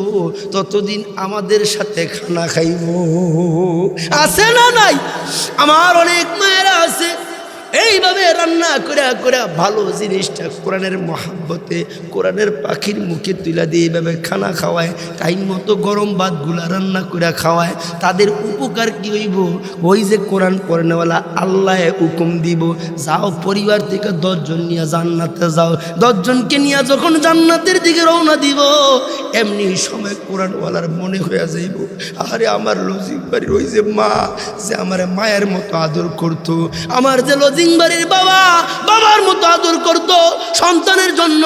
ততদিন আমাদের সাথে খানা খাইব। আছে না নাই? আমার অনেক মায়েরা আছে এইভাবে রান্না করে করে ভালো জিনিসটা কোরআনের মহাব্বতে, কোরআনের পাখির মুখে তুলে দিয়ে এইভাবে খানা খাওয়ায়, টাইম মতো গরম ভাতগুলা রান্না করে খাওয়ায়। তাদের উপকার কি হইব? ওই যে কোরআন পড়নেওয়ালা আল্লাহ হুকুম দিব, যাও পরিবার থেকে 10 জন নিয়ে জান্নাতে যাও, 10 জনকে নিয়ে যখন জান্নাতের দিকে রওনা দিব, এমনি সময় কোরআনওয়ালার মনে হয়ে যাইব আরে আমার লজিক বাড়ির ওই যে মা, যে আমার মায়ের মতো আদর করতো, আমার যে বাড়ির বাবা বাবার মতো আদর করত, সন্তানের জন্য,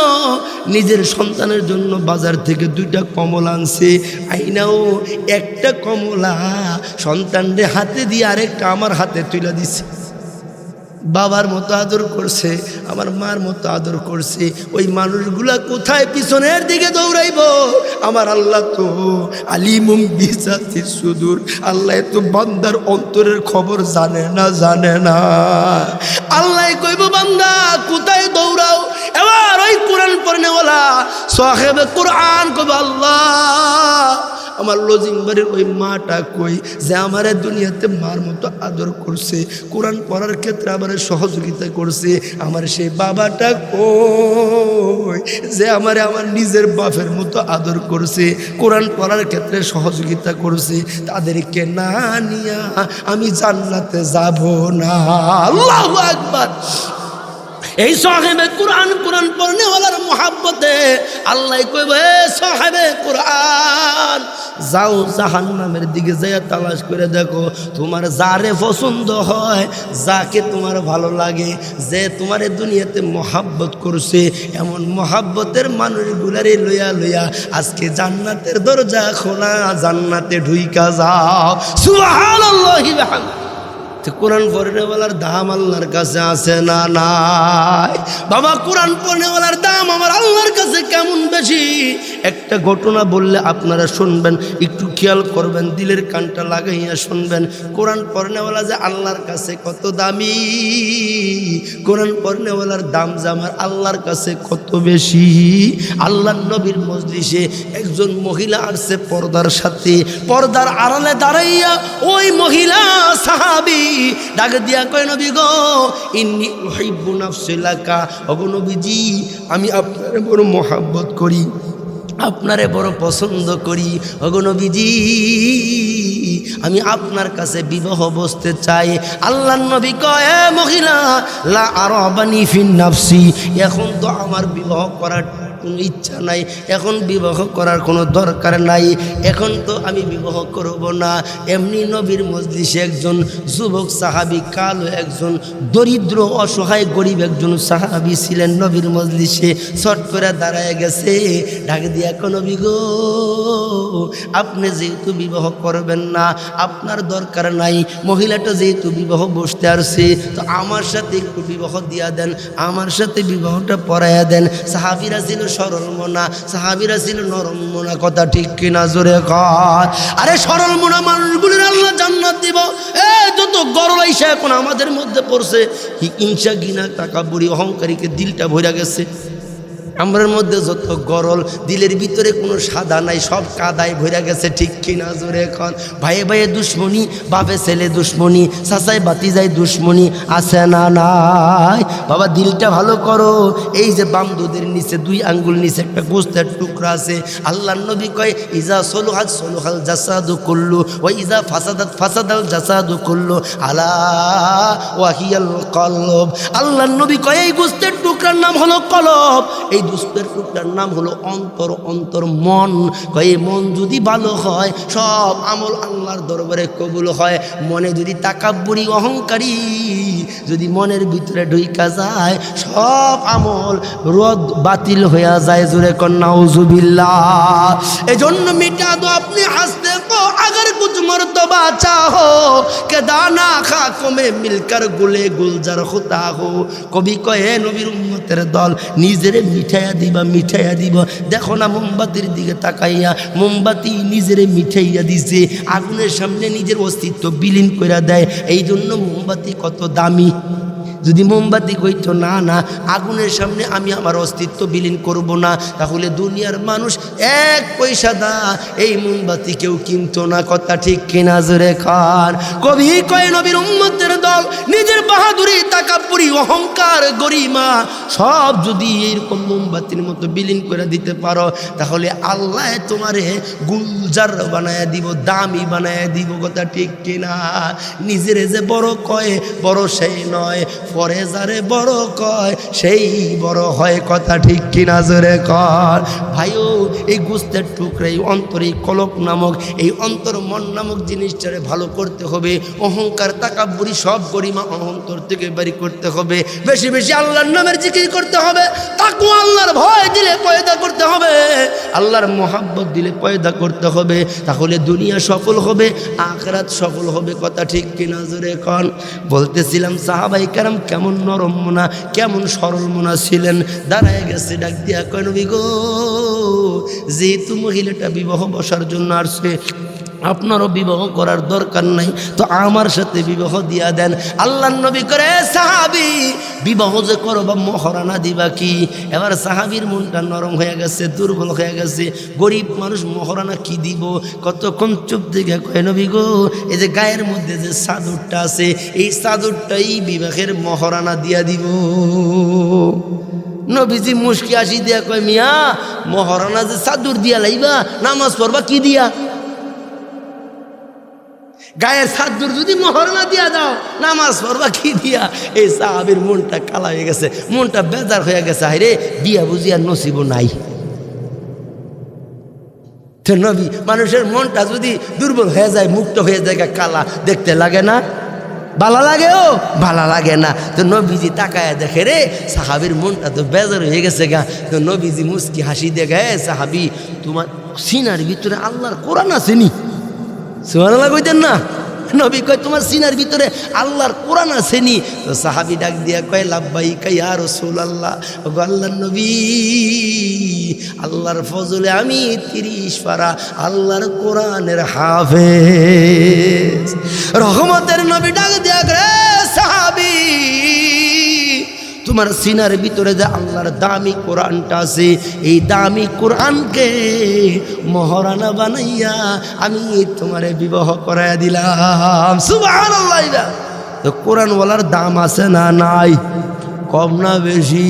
নিজের সন্তানের জন্য বাজার থেকে 2টা কমলা আনছে, আইনাও একটা কমলা সন্তানদের হাতে দিয়ে আরেকটা আমার হাতে তুলে দিছে। বাবার মতো আদর করছে, আমার মার মতো আদর করছে। ওই মানুষগুলা কোথায় পিছনের দিকে দৌড়াইব? আমার আল্লাহ তো আলিমুম বিজাতি সুদূর, আল্লাহ তো বান্দার অন্তরের খবর জানে না, জানে না। আল্লাহ কইব বান্দা কোথায় দৌড়াও? এবার ওই কোরআন পড়নেওয়ালা সাহেবে কোরআন কইব আল্লাহ আমার লজিং বাড়ির ওই মাটা কই, যে আমারে দুনিয়াতে মার মতো আদর করছে, কোরআন পড়ার ক্ষেত্রে আমারে সহযোগিতা করছে, আমার সেই বাবাটা কই, যে আমারে আমার নিজের বাপের মতো আদর করছে, কোরআন পড়ার ক্ষেত্রে সহযোগিতা করছে, তাদেরকে না নিয়া আমি জান্নাতে যাব না। আল্লাহু আকবার। এই সাহেবে কোরআন, কোরআন পড়নেওয়ালার মোহাব্বতে আল্লাহ কইবে সাহেবে কোরআন যাও জাহান্নামের দিকে যাইয়া তালাশ করে দেখো, তোমার যারে পছন্দ হয়, যাকে তোমার ভালো লাগে, যে তোমারে দুনিয়াতে মোহাব্বত করছে, এমন মোহাব্বতের মানুষগুলারে লইয়া লইয়া আজকে জান্নাতের দরজা খোলা, জান্নাতে ঢুইকা যাও। সুবহানাল্লাহি ওয়া বিহামদিহি। কোরআন পড়নেওয়ালার দাম আল্লাহর কাছে আছে না নাই? বাবা কোরআন পড়নেওয়ালার দাম আমার আল্লাহর কাছে কেমন বেশি। একটা ঘটনা বললে আপনারা শুনবেন, একটু খেয়াল করবেন, দিলের কানটা লাগাইয়া শুনবেন। কোরআন পড়নেওয়ালা যে আল্লাহর কাছে কত দামি, কোরআন পড়নেওয়ালার দাম যে আমার আল্লাহর কাছে কত বেশি। আল্লাহর নবীর মজলিসে একজন মহিলা আসছে পর্দার সাথে, পর্দার আড়ালে দাঁড়াইয়া ওই মহিলা সাহাবী ডাক দিয়া কয় নবী গো ইন্নী উহিব্বু নাফসি লাকা, ওগো নবীজি আমি আপনারে বড় মোহাব্বত করি, আপনারে বড় পছন্দ করি, ওগো নবীজি আমি আপনার কাছে বিবাহ বসতে চাই। আল্লাহর নবী কয় এ মহিলা লা আরাবানি ফিন নাফসি, এখন তো আমার বিবাহ করার কোনো ইচ্ছা নাই, এখন বিবাহ করার কোনো দরকার নাই, এখন তো আমি বিবাহ করব না। এমনি নবীর মজলিসে একজন যুবক সাহাবী, কালো একজন দরিদ্র অসহায় গরিব একজন সাহাবী ছিলেন নবীর মজলিসে, ছট করে দাঁড়ায় গেছে, ডাক দিয়া কয় নবী গো আপনি যেহেতু বিবাহ করবেন না, আপনার দরকার নাই, মহিলাটা যেহেতু বিবাহ বসতে আসছে, তো আমার সাথে একটু বিবাহ দিয়া দেন, আমার সাথে বিবাহটা পড়াইয়া দেন। সাহাবীরা ছিল সরল মনা, সাহাবীরা ছিল নরম মনা। কথা ঠিক কিনা জোরে কর। আরে সরল মনা মানুষগুলির আল্লাহ জান্নাত দিব। যত গরল আইসা এখন আমাদের মধ্যে পড়ছে, হিংসা ঘৃণা তাকাব্বুরি অহংকারীকে দিলটা ভরে গেছে। আমরার মধ্যে যত গরল, দিলের ভিতরে কোনো সাদা নাই, সব কাদায় ভরে গেছে। ঠিক কিনা জোরে এখন। ভাইয়ে ভাইয়ে দুশ্মনী, বাপে ছেলে দুশ্মনী, চাচাই বাতিজাই দুশ্মনী আছে না নাই? বাবা দিলটা ভালো করো। এই যে বাম দুধের নিচে 2 আঙ্গুল নিচে একটা গোস্তের টুকরা আছে। আল্লাহর নবী কয় ইজা সলুহাত সলুহাল জাসাদু কুল্লু ওয়া ইজা ফাসাদাত ফাসাদাল জাসাদু কুল্লু আলা ওয়াহিয়াল কলব। আল্লাহর নবী কয় এই গোস্তের টুকরার নাম হলো কলব, এই দুষ্টের টুকরার নাম হলো অন্তর। অন্তর মন। কয় মন যদি ভালো হয় সব আমল আল্লাহর দরবারে কবুল হয়। মনে যদি তাকাব্বুরি অহংকারী যদি মনের ভিতরে ঢুইকা যায়, সব আমল রদ বাতিল হইয়া যায়। জোরে কর নাউজুবিল্লাহ। এজন্য মিটা দো আপনি হাসতে কো अगर कुछ मर्तबा चाहो के दाना खाकों में मिलकर गुले गुलजार होता हो। कवि कहे नबीर उम्मतेर दल निजेरे मिठाइया दिबा मिठाइया দিব। দেখো না মোমবাতির দিকে তাকাইয়া, মোমবাতি নিজেরে মিঠাইয়া দিছে, আগুনের সামনে নিজের অস্তিত্ব বিলীন কইরা দেয়। এই জন্য মোমবাতি কত দামি। যদি মোমবাতি কইতো না না আগুনের সামনে আমি আমার অস্তিত্ব বিলীন করব না, তাহলে দুনিয়ার মানুষ 1 পয়সা দা এই মোমবাতি কেউ কিনতো না। কথা ঠিক কিনা জোরে খান। কবি কয় নবীর উম্মতের দল নিজের বাহাদুরি তাকাব্বুরি অহংকার গরিমা সব যদি এরকম মোমবাতির মতো বিলীন করে দিতে পারো, তাহলে আল্লাহ তোমারে গুলজার বানায়া দিব, দামি বানায়া দিব। কথা ঠিক কিনা? নিজেরে যে বড় কয় বড় সেই নয়, পরে যারে বড় কয় সেই বড় হয়। কথা ঠিক কিনা জোরে কর। ভাইও এই গোস্তের টুকরা, এই অন্তর, এই কলব নামক, এই অন্তর মন নামক জিনিসটারে ভালো করতে হবে। অহংকার তাকাব্বুরি সব গরিমা অন্তর থেকে বাড়ি করতে হবে। বেশি বেশি আল্লাহর নামের জিকির করতে হবে। তাকওয়া আল্লাহর ভয় দিলে পয়দা করতে হবে, আল্লাহর মোহাব্বত দিলে পয়দা করতে হবে। তাহলে দুনিয়া সফল হবে, আখিরাত সফল হবে। কথা ঠিক কিনা জোরে কর। বলতেছিলাম সাহাবায়ে কেরাম কেমন নরম মনা, কেমন সরল মনা ছিলেন। দাঁড়ায় গেছে, ডাক দিয়া কয় নবী গো, যেহেতু মহিলাটা বিবাহ বসার জন্য আসছে, আপনারও বিবাহ করার দরকার নাই, তো আমার সাথে বিবাহ দিয়া দেন। আল্লাহর নবী করে সাহাবী বিবাহ যে করবা মহারানা দিবা কি? এবার সাহাবীর মনটা নরম হয়ে গেছে, দুর্বল হয়ে গেছে। গরিব মানুষ মহারানা কি দিব? কতক্ষণ চুপ থেকে কয় নবী গো, এই যে গায়ের মধ্যে যে চাদরটা আছে, এই চাদরটাই বিবাহের মহারানা দিয়া দিব। নবীজি মুশকি আসি দিয়া কয় মিয়া, মহারানা যে চাদর দিয়া লাইবা, নামাজ পড়বা কি দিয়া? গায়ের চাদর যদি মহারানা দিয়া দাও, নামাজ পড়বা কি দিয়া? এই সাহাবীর মনটা কালা হয়ে গেছে, মনটা বেজার হয়ে গেছে। হায়রে বিয়া বুঝিয়া নসিব নাই। তো নবী মানুষের মনটা যদি দুর্বল হয়ে যায়, মুক্ত হয়ে যায়, কালা দেখতে লাগে না? ভালো লাগে? ও ভালো লাগে না। তো নবীজি তাকায় দেখে রে সাহাবীর মনটা তো বেজার হয়ে গেছে গা। তো নবীজি মুস্কি হাসি দেখে, সাহাবী তোমার সিনার ভিতরে আল্লাহর কোরআন আছে নি? সুবহানাল্লাহ কইতেন না? নবী কয় তোমার সিনার ভিতরে আল্লাহর কোরআন আছে নি? তো সাহাবী ডাক দিয়া কয় লাব্বাইকা ইয়া রাসূলুল্লাহ। ওগো আল্লাহর নবী, আল্লাহর ফজলে আমি 30 পারা আল্লাহর কোরআনের হাফেজ। রহমতের নবী ডাক দিয়া রে সাহাবী, তোমার সিনার ভিতরে যে আল্লাহর দামি কোরআনটা আছে, এই দামি কোরআনকে মহারানা বানাইয়া আমি তোমারে বিবাহ করাইয়া দিলাম। সুবহানাল্লাহ। তো কোরআনওয়ালার দাম আছে না নাই? কম না বেশি?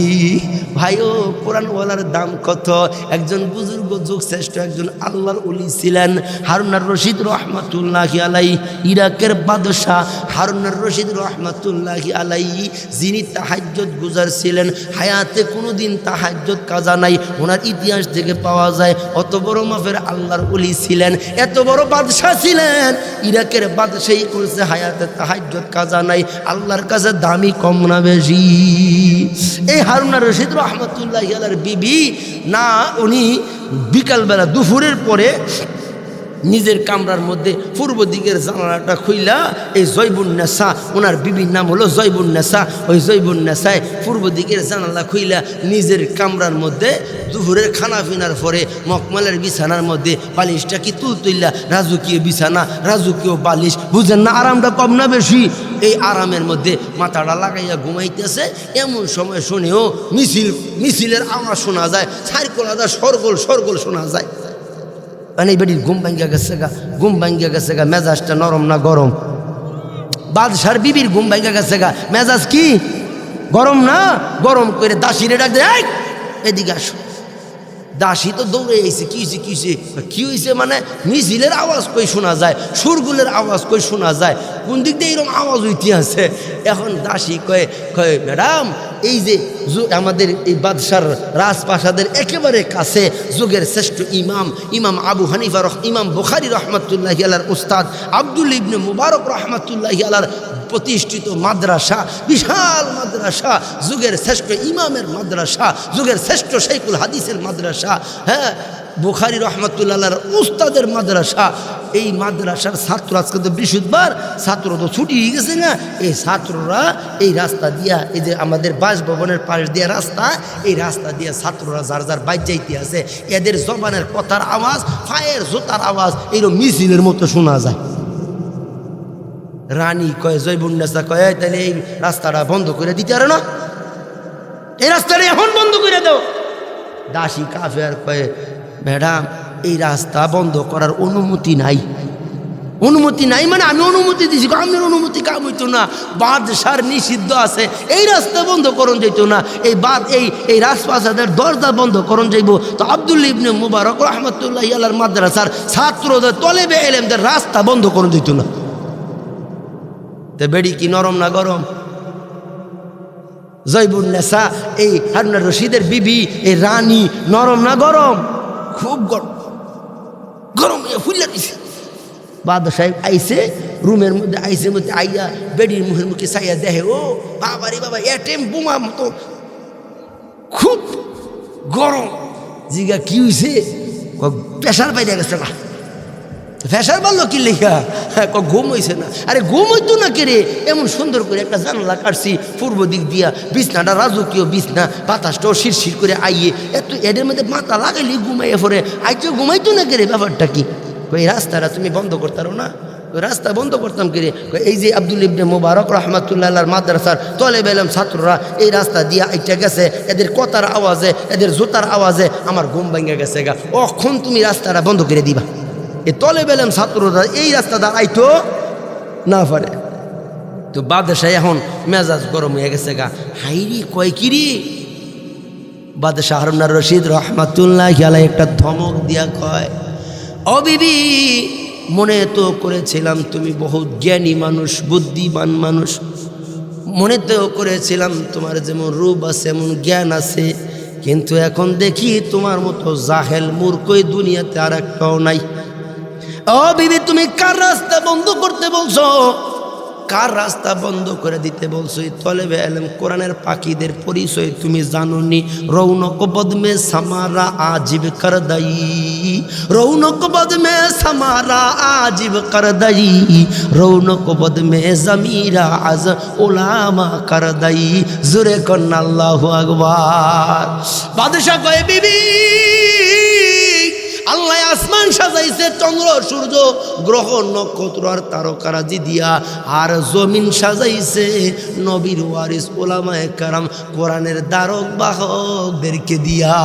ভাইও কোরআনওয়ালার দাম কত? একজন বুজুর্গ যুগ শ্রেষ্ঠ একজন আল্লাহর ওলি ছিলেন হারুনার রশিদ রহমাতুল্লাহি আলাইহি। ইরাকের বাদশাহ হারুনার রশিদ রহমাতুল্লাহি আলাইহি, যিনি তাহাজ্জুদ গুজার ছিলেন, হায়াতে কোনোদিন তাহাজ্জুদ কাজা নাই, ওনার ইতিহাস থেকে পাওয়া যায়। অত বড় মাফের আল্লাহর ওলি ছিলেন, এত বড় বাদশাহ ছিলেন, ইরাকের বাদশাহী করছে, হায়াতে তাহাজ্জুদ কাজা নাই। আল্লাহর কাছে দামি কম না বেশি? এই হারুনার রশিদ রহমাতুল্লাহি আলাইহির বিবি না, উনি বিকালবেলা দুপুরের পরে নিজের কামরার মধ্যে পূর্ব দিকের জানালাটা খুইলা এই জয়বুন্নেসা, ওনার বিবির নাম হলো জয়বুন্নেসা, ওই জয়বুন্নেসায় পূর্ব দিকের জানালা খুইলা নিজের কামরার মধ্যে দুপুরের খানা পিনার পরে মকমলের বিছানার মধ্যে বালিশটা কি তুলতুল্লা, রাজকীয় বিছানা, রাজকীয় বালিশ, বুঝেন না আরামটা কম না বেশি? এই আরামের মধ্যে মাথাটা লাগাইয়া ঘুমাইতেছে। এমন সময় শুনেও মিছিলের আওয়াজ শোনা যায়, সাইকোলাদা সরগোল সরগোল শোনা যায়। মানে বেটির ঘুম ভাঙ্গিয়া গেছে গা, ঘুম ভাঙ্গিয়া গেছে গা, মেজাজটা নরম না গরম? বাদশার বিবির ঘুম ভাঙ্গিয়া গেছে গা, মেজাজ কি গরম না? গরম করে দাসীরে ডাক দেয়, এদিকে আসো। দাসী তো দৌড়ে এসে কি হয়েছে, কি হয়েছে, কি হয়েছে মানে মিছিলের আওয়াজ কই শোনা যায়, সুরগুলের আওয়াজ কই শোনা যায়, কোন দিক দিয়ে এরকম আওয়াজ হইতে আছে? এখন দাসী কয়ে কয়ে ম্যাডাম, এই যে আমাদের এই বাদশার রাজপ্রাসাদের একেবারে কাছে যুগের শ্রেষ্ঠ ইমাম আবু হানিফা ইমাম বুখারী রহমতুল্লাহি আলাইহির উস্তাদ আব্দুল্লাহ ইবনে মুবারক রহমতুল্লাহি আলাইহির প্রতিষ্ঠিত মাদ্রাসা, বিশাল মাদ্রাসা, যুগের শ্রেষ্ঠ ইমামের মাদ্রাসা, যুগের শ্রেষ্ঠ শাইখুল হাদিসের মাদ্রাসা, হ্যাঁ বুখারী রহমতুল্লাহ আলাইহির উস্তাদের মাদ্রাসা। এই মাদ্রাসার ছাত্র, আজকে তো বৃহস্পতিবার, ছাত্র তো ছুটি হয়ে গেছে না, এই ছাত্ররা এই রাস্তা দিয়া, এই যে আমাদের বাসভবনের পাশ দিয়া রাস্তা, এই রাস্তা দিয়া ছাত্ররা যার যার বাইর যাইতে আছে, এদের জবানের কথার আওয়াজ, পায়ের জুতার আওয়াজ এইরকম মিছিলের মতো শোনা যায়। রানী কয়, জয়বুন্নেসা কয়, তাহলে এই রাস্তাটা বন্ধ করে দিতে পারো না? এই রাস্তাটা এখন বন্ধ করে দাও। দাসী কাফের কয়ে, ম্যাডাম এই রাস্তা বন্ধ করার অনুমতি নাই। অনুমতি নাই মানে আমি অনুমতি দিছি, আমি অনুমতি কাম হইতো না, বাদশার নিষিদ্ধ আছে, এই রাস্তা বন্ধ করণ যাইত না, এই রাজপ্রাসাদের দরজা বন্ধ করণ যাইব। তো আব্দুল্লাহ ইবনে মুবারক রহমতুল্লাহি আলাইহির মাদ্রাসার ছাত্রদের তলেবে এলেমদের রাস্তা বন্ধ করণ যাইত না। তে বেড়ি কি নরম না গরম? জয়বুন্নেসা এই হারুন রশিদের বিবি, এই রানী নরম না গরম? খুব গরম, গরম ফুল্লা দিছে। বাদশাহ আইসে রুমের মধ্যে, আইসের মধ্যে আইয়া বেডির মুখের মুখে চাইয়া দেখে, ও বাবা রে বাবা, এটেম বোমা মতো খুব গরম। জিগা কি হয়েছে? প্রেশার পাইয়া গেছে না। ফ্যাশার বললো কি লেখা? ঘুম হয়েছে না। আরে ঘুম হইতো না কে রে? এমন সুন্দর করে একটা জানলা কাটছি পূর্ব দিক দিয়া, বিছনাটা রাজকীয় বিছনা, বাতাসটাও শিরশির করে আইয়ে, এত এদের মধ্যে মাথা লাগাইলে ঘুমাইয়া পরে, আইতে ঘুমাইতো না কে রে? ব্যাপারটা কি? এই রাস্তাটা তুমি বন্ধ করতারো না? ওই রাস্তা বন্ধ করতাম কে রে? এই যে আব্দুল্লাহ ইবনে মুবারক রহমতুল্লাহ আলাইহির মাদ্রাসার তলেবে ইলম ছাত্ররা এই রাস্তা দিয়া আইটা গেছে, এদের কথার আওয়াজে, এদের জুতার আওয়াজে আমার ঘুম ভাঙ্গা গেছে গা। অখন তুমি রাস্তাটা বন্ধ করে দিবা। এই তলেবে ইলম ছাত্ররা এই রাস্তা দ্বারা আইতো না পারে। তো বাদশাহ এখন মেজাজ গরম হয়ে গেছে গা। হাইরি কয় কিরি? বাদশাহ হারুন রশিদ রহমতুল্লাহি আলাইহি একটা ধমক দিয়া কয়, ও বিবি, মনে তো করেছিলাম তুমি বহুত জ্ঞানী মানুষ, বুদ্ধিমান মানুষ, মনে তো করেছিলাম তোমার যেমন রূপ আছে এমন জ্ঞান আছে, কিন্তু এখন দেখি তোমার মতো জাহেল মূর্খই দুনিয়াতে আর একটাও নাই। ও বিবি, তুমি কার রাস্তা বন্ধ করতে বলছো? কার রাস্তা বন্ধ করে দিতে বলছো? তলেবে এলেম কোরআনের পাখিদের পরিচয় তুমি জানোনি? রৌনক বদমে সামারা আজিব কর দাই, রৌনক বদমে সামারা আজিব কর দাই, রৌনক বদমে জমিরা আজ ওলামা কর দাই। জোরে কন্না আল্লাহু আকবার। বাদশা কয়, বিবি, আল্লাহ আসমান সাজাইছে চন্দ্র সূর্য গ্রহ নক্ষত্র আর তারকারাজি দিয়া, আর জমিন সাজাইছে নবীর ওয়ারিস উলামায়ে কেরাম কোরআনের ধারক বাহকদেরকে দিয়া।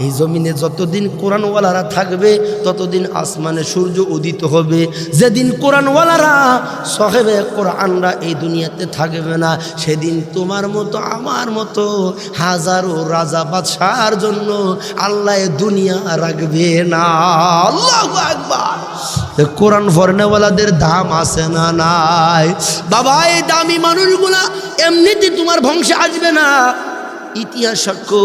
এই জমিনে যতদিন কোরআনওয়ালারা থাকবে ততদিন আসমানে সূর্য উদিত হবে। যেদিন কোরআনওয়ালারা সাহেবে কোরআনরা এই দুনিয়াতে থাকবে না, সেদিন তোমার মতো আমার মতো হাজারো রাজা বাদশার জন্য আল্লাহ দুনিয়া রাখবে না। আল্লাহু আকবার। কোরআন পড়নেওয়ালাদের দাম আছে না নাই? বাবা, এই দামি মানুষগুলা এমনিতে তোমার বংশে আসবে না। ইতিহাস সাক্ষ্য,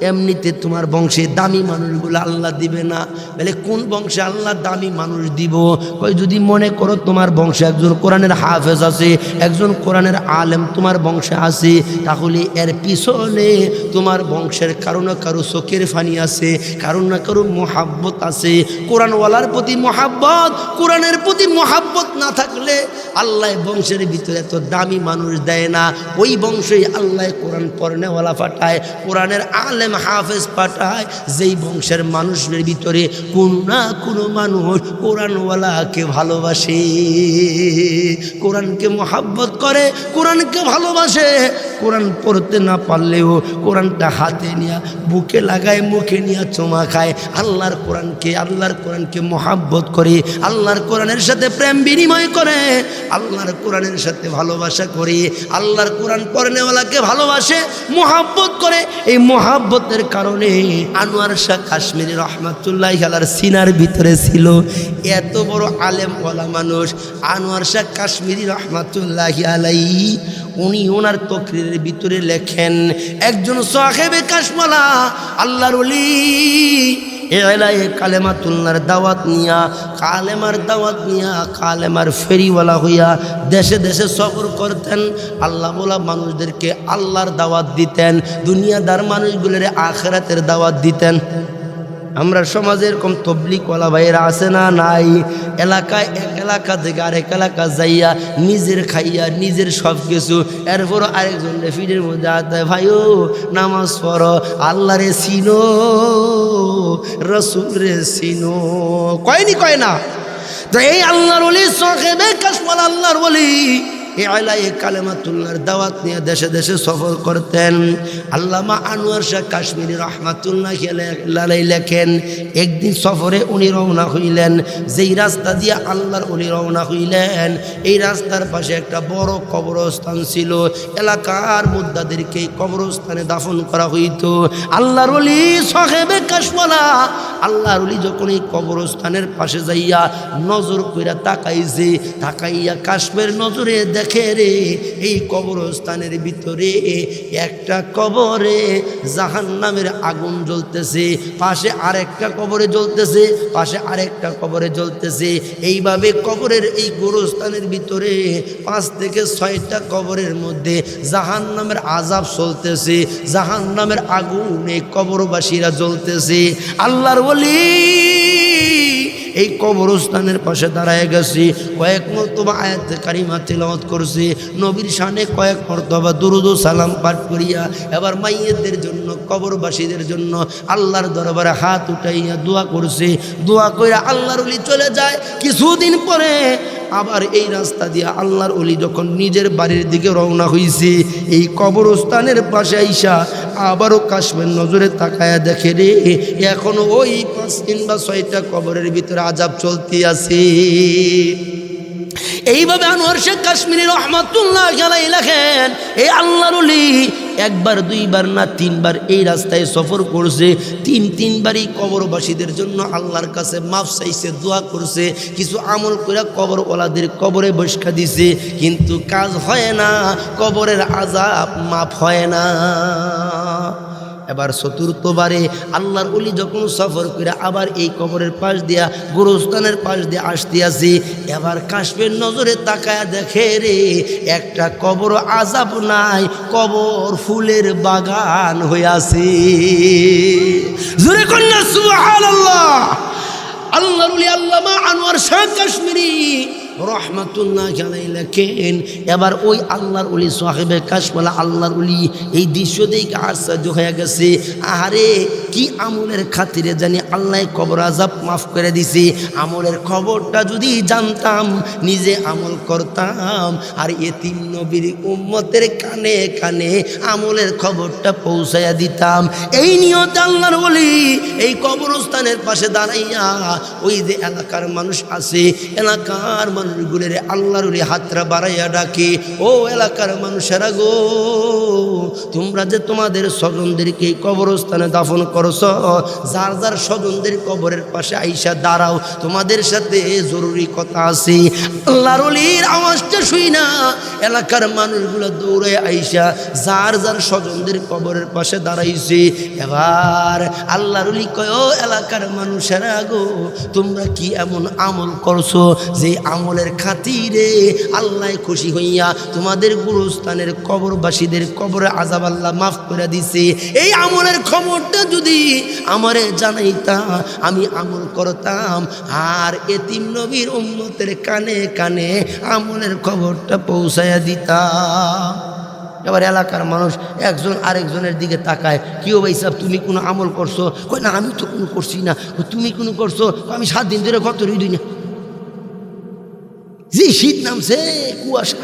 এমনিতে তোমার বংশে দামি মানুষগুলো আল্লাহ দিবে না। বলে কোন বংশে আল্লাহ দামি মানুষ দিব? কই যদি মনে করো তোমার বংশে একজন কোরআনের হাফেজ আছে, একজন কোরআনের আলেম তোমার বংশে আছে, তাহলে এর পিছনে তোমার বংশের কারো না কারো চোখের ফানি আছে, কারো না কারো মোহাব্বত আছে। কোরআনওয়ালার প্রতি মোহাব্বত, কোরআনের প্রতি মোহাব্বত না থাকলে আল্লাহ বংশের ভিতরে এত দামি মানুষ দেয় না। ওই বংশেই আল্লাহ কোরআন পড়নেওয়ালা পাঠায়, কোরআনের আলেম হাফেজ পাঠায়, যেই বংশের মানুষের ভিতরে কোন না কোনো মানুষ কোরআনওয়ালাকে ভালোবাসে, কোরআনকে মোহাব্বত করে, কোরআনকে ভালোবাসে। কোরআন পড়তে না পারলেও কোরআনটা হাতে নিয়ে বুকে লাগায়, মুখে নিয়ে চুমা খায়। আল্লাহর কোরআনকে মোহাব্বত করে, আল্লাহর কোরআনের সাথে প্রেম বিনিময় করে, আল্লাহর কোরআনের সাথে ভালোবাসা করে, আল্লাহর কোরআন পড়নেওয়ালাকে ভালোবাসে, মোহাব্বত করে। এই মোহাব্বতের কারণে আনোয়ার শাহ কাশ্মীরি রহমাতুল্লাহ আলাইহির সিনার ভিতরে ছিল এত বড় আলেম ওয়ালা মানুষ আনোয়ার শাহ কাশ্মীরি রহমাতুল্লাহ আলাইহি। উনি ওনার তকরিরের ভিতরে লেখেন, একজন সাহেবে কাশমালা আল্লাহর ওলি এলায়ে কালেমাতুল্লাহর দাওয়াত নিয়া, কালেমার দাওয়াত নিয়া, কালেমার ফেরিওয়ালা হইয়া দেশে দেশে সফর করতেন। আল্লাহ বলা মানুষদেরকে আল্লাহর দাওয়াত দিতেন, দুনিয়াদার মানুষগুলোর আখিরাতের দাওয়াত দিতেন। আমরা সমাজে এরকম তবলিগওয়ালা ভাইয়েরা আছে না? নাই। এলাকায় এক এলাকা থেকে আরেক এলাকা যাইয়া নিজের খাইয়া নিজের সব কিছু, এরপরও আরেকজন ফিরের মধ্যে আদায়, ভাইও নামাজ পড়ো, আল্লাহ রে চিনো, রসুল রে চিনো, কয়নি কয় না? তো এই আল্লাহর ওলি সাহেবে কাশমালা আল্লাহর ওলি এলায়ে কালেমাতুল্লাহর দাওয়াত নিয়ে দেশে দেশে সফর করতেন। আল্লামা আনোয়ার শাহ কাশ্মীরি রহমাতুল্লাহ আলাইহি লেখেন, একদিন সফরে উনি রওনা হইলেন। যেই রাস্তা দিয়ে আল্লাহর ওলি রওনা হইলেন, এই রাস্তার পাশে একটা বড় কবরস্থান ছিল। এলাকার মুদ্দাদেরকে এই কবরস্থানে দাফন করা হইত। আল্লাহর ওলি সাহেবে কাশমালা আল্লাহর ওলি যখন এই কবরস্থানের পাশে যাইয়া নজর কইরা তাকাইছে, তাকাইয়া কাশ্মীর নজরে দেখে রে, এই কবরস্থানের ভিতরে একটা কবরে জাহান্নামের আগুন জ্বলতেছে, পাশে আরেকটা কবরে জ্বলতেছে, পাশে আরেকটা কবরে জ্বলতেছে। এইভাবে কবরের এই গোরস্থানের ভিতরে 5 থেকে 6টা কবরের মধ্যে জাহান্নামের আযাব চলতেছে, জাহান্নামের আগুনে কবরবাসীরা জ্বলতেছে। আল্লাহর ওলি এই কবরস্থানের পাশে দাঁড়ায় গেছি, কয়েক মর্তবা আয়াতে কারিমা তিলাওয়াত করছে, নবীর শানে কয়েক মর্তবা দুরূদ ও সালাম পাঠ করিয়া এবার মাইয়িতদের জন্য, কবরবাসীদের জন্য আল্লাহর দরবারে হাত উঠাইয়া দোয়া করছে। দোয়া কইরা আল্লাহর ওলি চলে যায়। কিছুদিন পরে আবার এই রাস্তা দিয়ে আল্লাহর ওলি যখন নিজের বাড়ির দিকে রওনা হইছে, এই কবরস্থানের পাশে আইসা আবারও কাশ্মীর নজরে তাকায়া দেখে রে, এখনো ওই 5 কিংবা 6টা কবরের ভিতরে আযাব চলতে আছে। এইভাবে আনোয়ার শাহ কাশ্মীরি রহমাতুল্লাহ আলাইহি লেখেন, এই আল্লাহর ওলি একবার দুইবার না 3বার এই রাস্তায় সফর করছে। 3বারই কবরবাসীদের জন্য আল্লাহর কাছে মাফ চাইছে, দোয়া করছে, কিছু আমল করে কবরওয়ালাদের কবরে বসকা দিছে, কিন্তু কাজ হয় না, কবরের আযাব মাফ হয় না। এবার 4র্থবারে আল্লাহর ওলি যখন সফর করে আবার এই কবরের পাশ দিয়া, গোরস্থানের পাশ দিয়ে আসতে আসি, এবার কাশ্মীর নজরে তাকায়া দেখে রে, একটা কবর আযাব নাই, কবর ফুলের বাগান হয়ে আছে। জোরে কন্যা সুবহানাল্লাহ। আল্লাহর ওলি আল্লামা আনোয়ার শাহ কাশ্মীরি রহমাতুল্লাহ আলাইহি লেখেন, এবার ওই আল্লাহর ওলি সাহেবে কাশমালা আল্লাহর ওলি এই দৃশ্য দেখে আশ্চর্য হয়ে গেছে। আহারে কি আমলের খাতিরে জানি আল্লাহ কবর আযাব মাফ করে দিছে। আমলের খবরটা যদি জানতাম নিজে আমল করতাম, আর এতিম নবীর উম্মতের কানে কানে আমলের খবরটা পৌঁছায়া দিতাম। এই নিয়তে আল্লাহর ওলি এই কবরস্থানের পাশে দাঁড়াইয়া ওই যে এলাকার মানুষ আছে, এলাকার মানুষ মানুষগুলোরে আল্লাহর ওলি হাতরা বাড়াইয়া ডাকে, ও এলাকার মানুষেরা গো, তোমরা যে তোমাদের স্বজনদেরকে কবরস্থানে দাফন করছ, যার যার স্বজনদের কবরের পাশে আইসা দাঁড়াও, তোমাদের সাথে জরুরি কথা আছে। আল্লাহর ওলির আওয়াজটা শুই না এলাকার মানুষগুলো দৌড়ে আইসা যার যার স্বজনদের কবরের পাশে দাঁড়াইছে। এবার আল্লাহর ওলি কয়, ও এলাকার মানুষেরা গো, তোমরা কি এমন আমল করছো যে আমলের খাতিরে আল্লাহ খুশি হইয়া তোমাদের গুরুস্থানের কবরবাসীদের কবরে আযাব আল্লাহ মাফ করে দিছে? এই আমলের খবরটা যদি আমারে জানাইতা আমি আমল করতাম, আর এতিম নবীর উম্মতের কানে কানে আমলের খবরটা পৌঁছায়া দিতাম। এবার এলাকার মানুষ একজন আরেকজনের দিকে তাকায়, কিও ভাই সাহেব তুমি কোনো আমল করছো? কই না, আমি তো কোনো করছি না। তুমি কোনো করছো? আমি 7 দিন ধরে কত রুই না, যে শীত নামছে, কুয়াশা,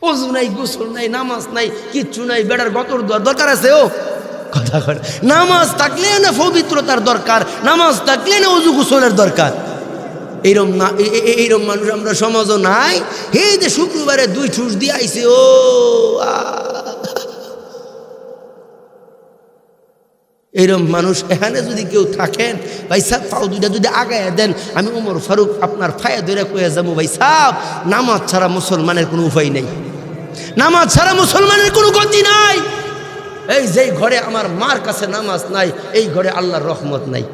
ওযু নাই, গোসল নাই, নামাজ নাই, কিচ্ছু নাই, বেড়ার গতর দরকার আছে? ও কথা করে, নামাজ থাকলে না পবিত্রতার দরকার, নামাজ থাকলে না ওযু গোসলের দরকার। এইরকম না, এইরকম মানুষ আমরা সমাজও নাই। এই যে শুক্রবারে 2 ঠুস দিয়ে আইছে, ও এইরকম মানুষ এখানে যদি কেউ থাকেন, ভাই সাহেব পাও 2টা যদি আগায় দেন, আমি ওমর ফারুক আপনার ফায়ে ধরে কয়ে যাবো, ভাই সাহেব নামাজ ছাড়া মুসলমানের কোনো উপায় নেই, নামাজ ছাড়া মুসলমানের কোনো গতি নাই। এই যেই ঘরে আমার মার কাছে নামাজ নাই, এই ঘরে আল্লাহর রহমত নাই।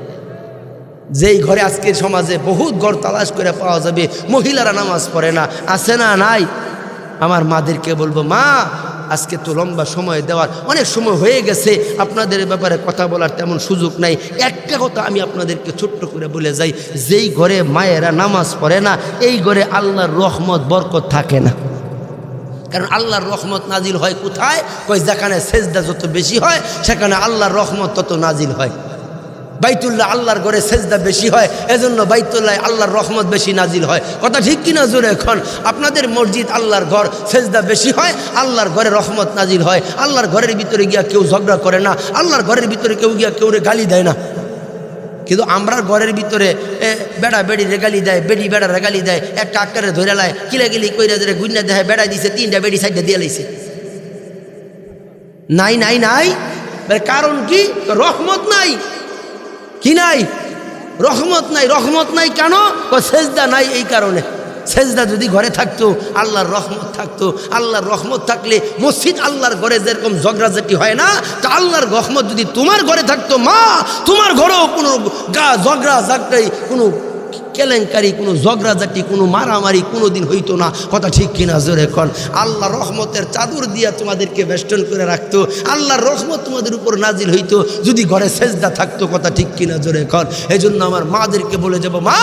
যেই ঘরে আজকের সমাজে বহুত ঘর তালাশ করে পাওয়া যাবে মহিলারা নামাজ পড়ে না, আছে না? নাই। আমার মাদেরকে বলবো, মা আজকে তো লম্বা সময় দেওয়ার অনেক সময় হয়ে গেছে, আপনাদের ব্যাপারে কথা বলার তেমন সুযোগ নাই। একটা কথা আমি আপনাদেরকে ছোট্ট করে বলে যাই, যেই ঘরে মায়েরা নামাজ পড়ে না, এই ঘরে আল্লাহর রহমত বরকত থাকে না। কারণ আল্লাহর রহমত নাজিল হয় কোথায়? কই যেখানে সেজদা যত বেশি হয় সেখানে আল্লাহর রহমত তত নাজিল হয়। বাইতুল্লাহ আল্লাহর ঘরে সেজদা বেশি হয়, এজন্য বাইতুল্লাহ আল্লাহর রহমত বেশি নাজিল হয়। কথা ঠিক কিনা জোরে এখন? আপনাদের মসজিদ আল্লাহর ঘর, সেজদা বেশি হয়, আল্লাহর ঘরে রহমত নাজিল হয়। আল্লাহর ঘরের ভিতরে গিয়া কেউ ঝগড়া করে না, আল্লাহর ঘরের ভিতরে কেউ গিয়া কেউরে গালি দেয় না। কিন্তু আমরা ঘরের ভিতরে বেড়া বেড়ি রেগালি দেয়, বেড়ি বেড়া রেগালি দেয়, একটা আক্কারে ধরে লায়, কিলাকিলি কইরা ধরে গুইনা দেয়, বেড়া দিছে 3টা বেড়ি সাইডে দিয়ে লাইছে। নাই নাই নাই, কারণ কি? রহমত নাই। কি নাই? রহমত নাই। রহমত নাই কেন? সেজদা নাই, এই কারণে। সেজদা যদি ঘরে থাকতো, আল্লাহর রহমত থাকতো। আল্লাহর রহমত থাকলে মসজিদ আল্লাহর ঘরে যেরকম ঝগড়াঝাটি হয় না, তা আল্লাহর রহমত যদি তোমার ঘরে থাকতো, মা তোমার ঘরেও কোনো ঝগড়া ঝাগড়াই, কোনো কেলেঙ্কারি, কোনো ঝগড়াঝাটি, কোনো মারামারি কোনো দিন হইতো না। কথা ঠিক কিনা জোরে কন? আল্লাহ রহমতের চাদর দিয়া তোমাদেরকে বেষ্টন করে রাখতো, আল্লাহর রহমত তোমাদের উপর নাজিল হইতো যদি ঘরে সেজদা থাকতো। কথা ঠিক কিনা জোরে কন? এই জন্য আমার মাদেরকে বলে যাব, মা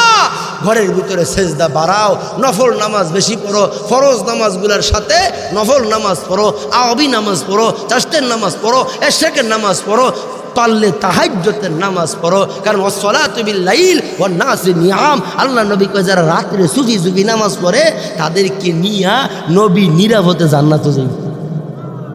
ঘরের ভিতরে সেজদা বাড়াও, নফল নামাজ বেশি পড়ো, ফরজ নামাজগুলোর সাথে নফল নামাজ পড়ো, আওয়াবি নামাজ পড়ো, চাষতের নামাজ পড়ো, এশরাকের নামাজ পড়ো, পারলে তাহাজ্জুদের নামাজ পড়ো। কারণ ওয়াসসালাতু বিল-লাইল ওয়ান-নাসি নিয়াম, আল্লাহ নবী কয় যারা রাত্রে সুফি নামাজ পড়ে তাদেরকে নিয়া নবী নিরাপদে জান্নাতে যাবে।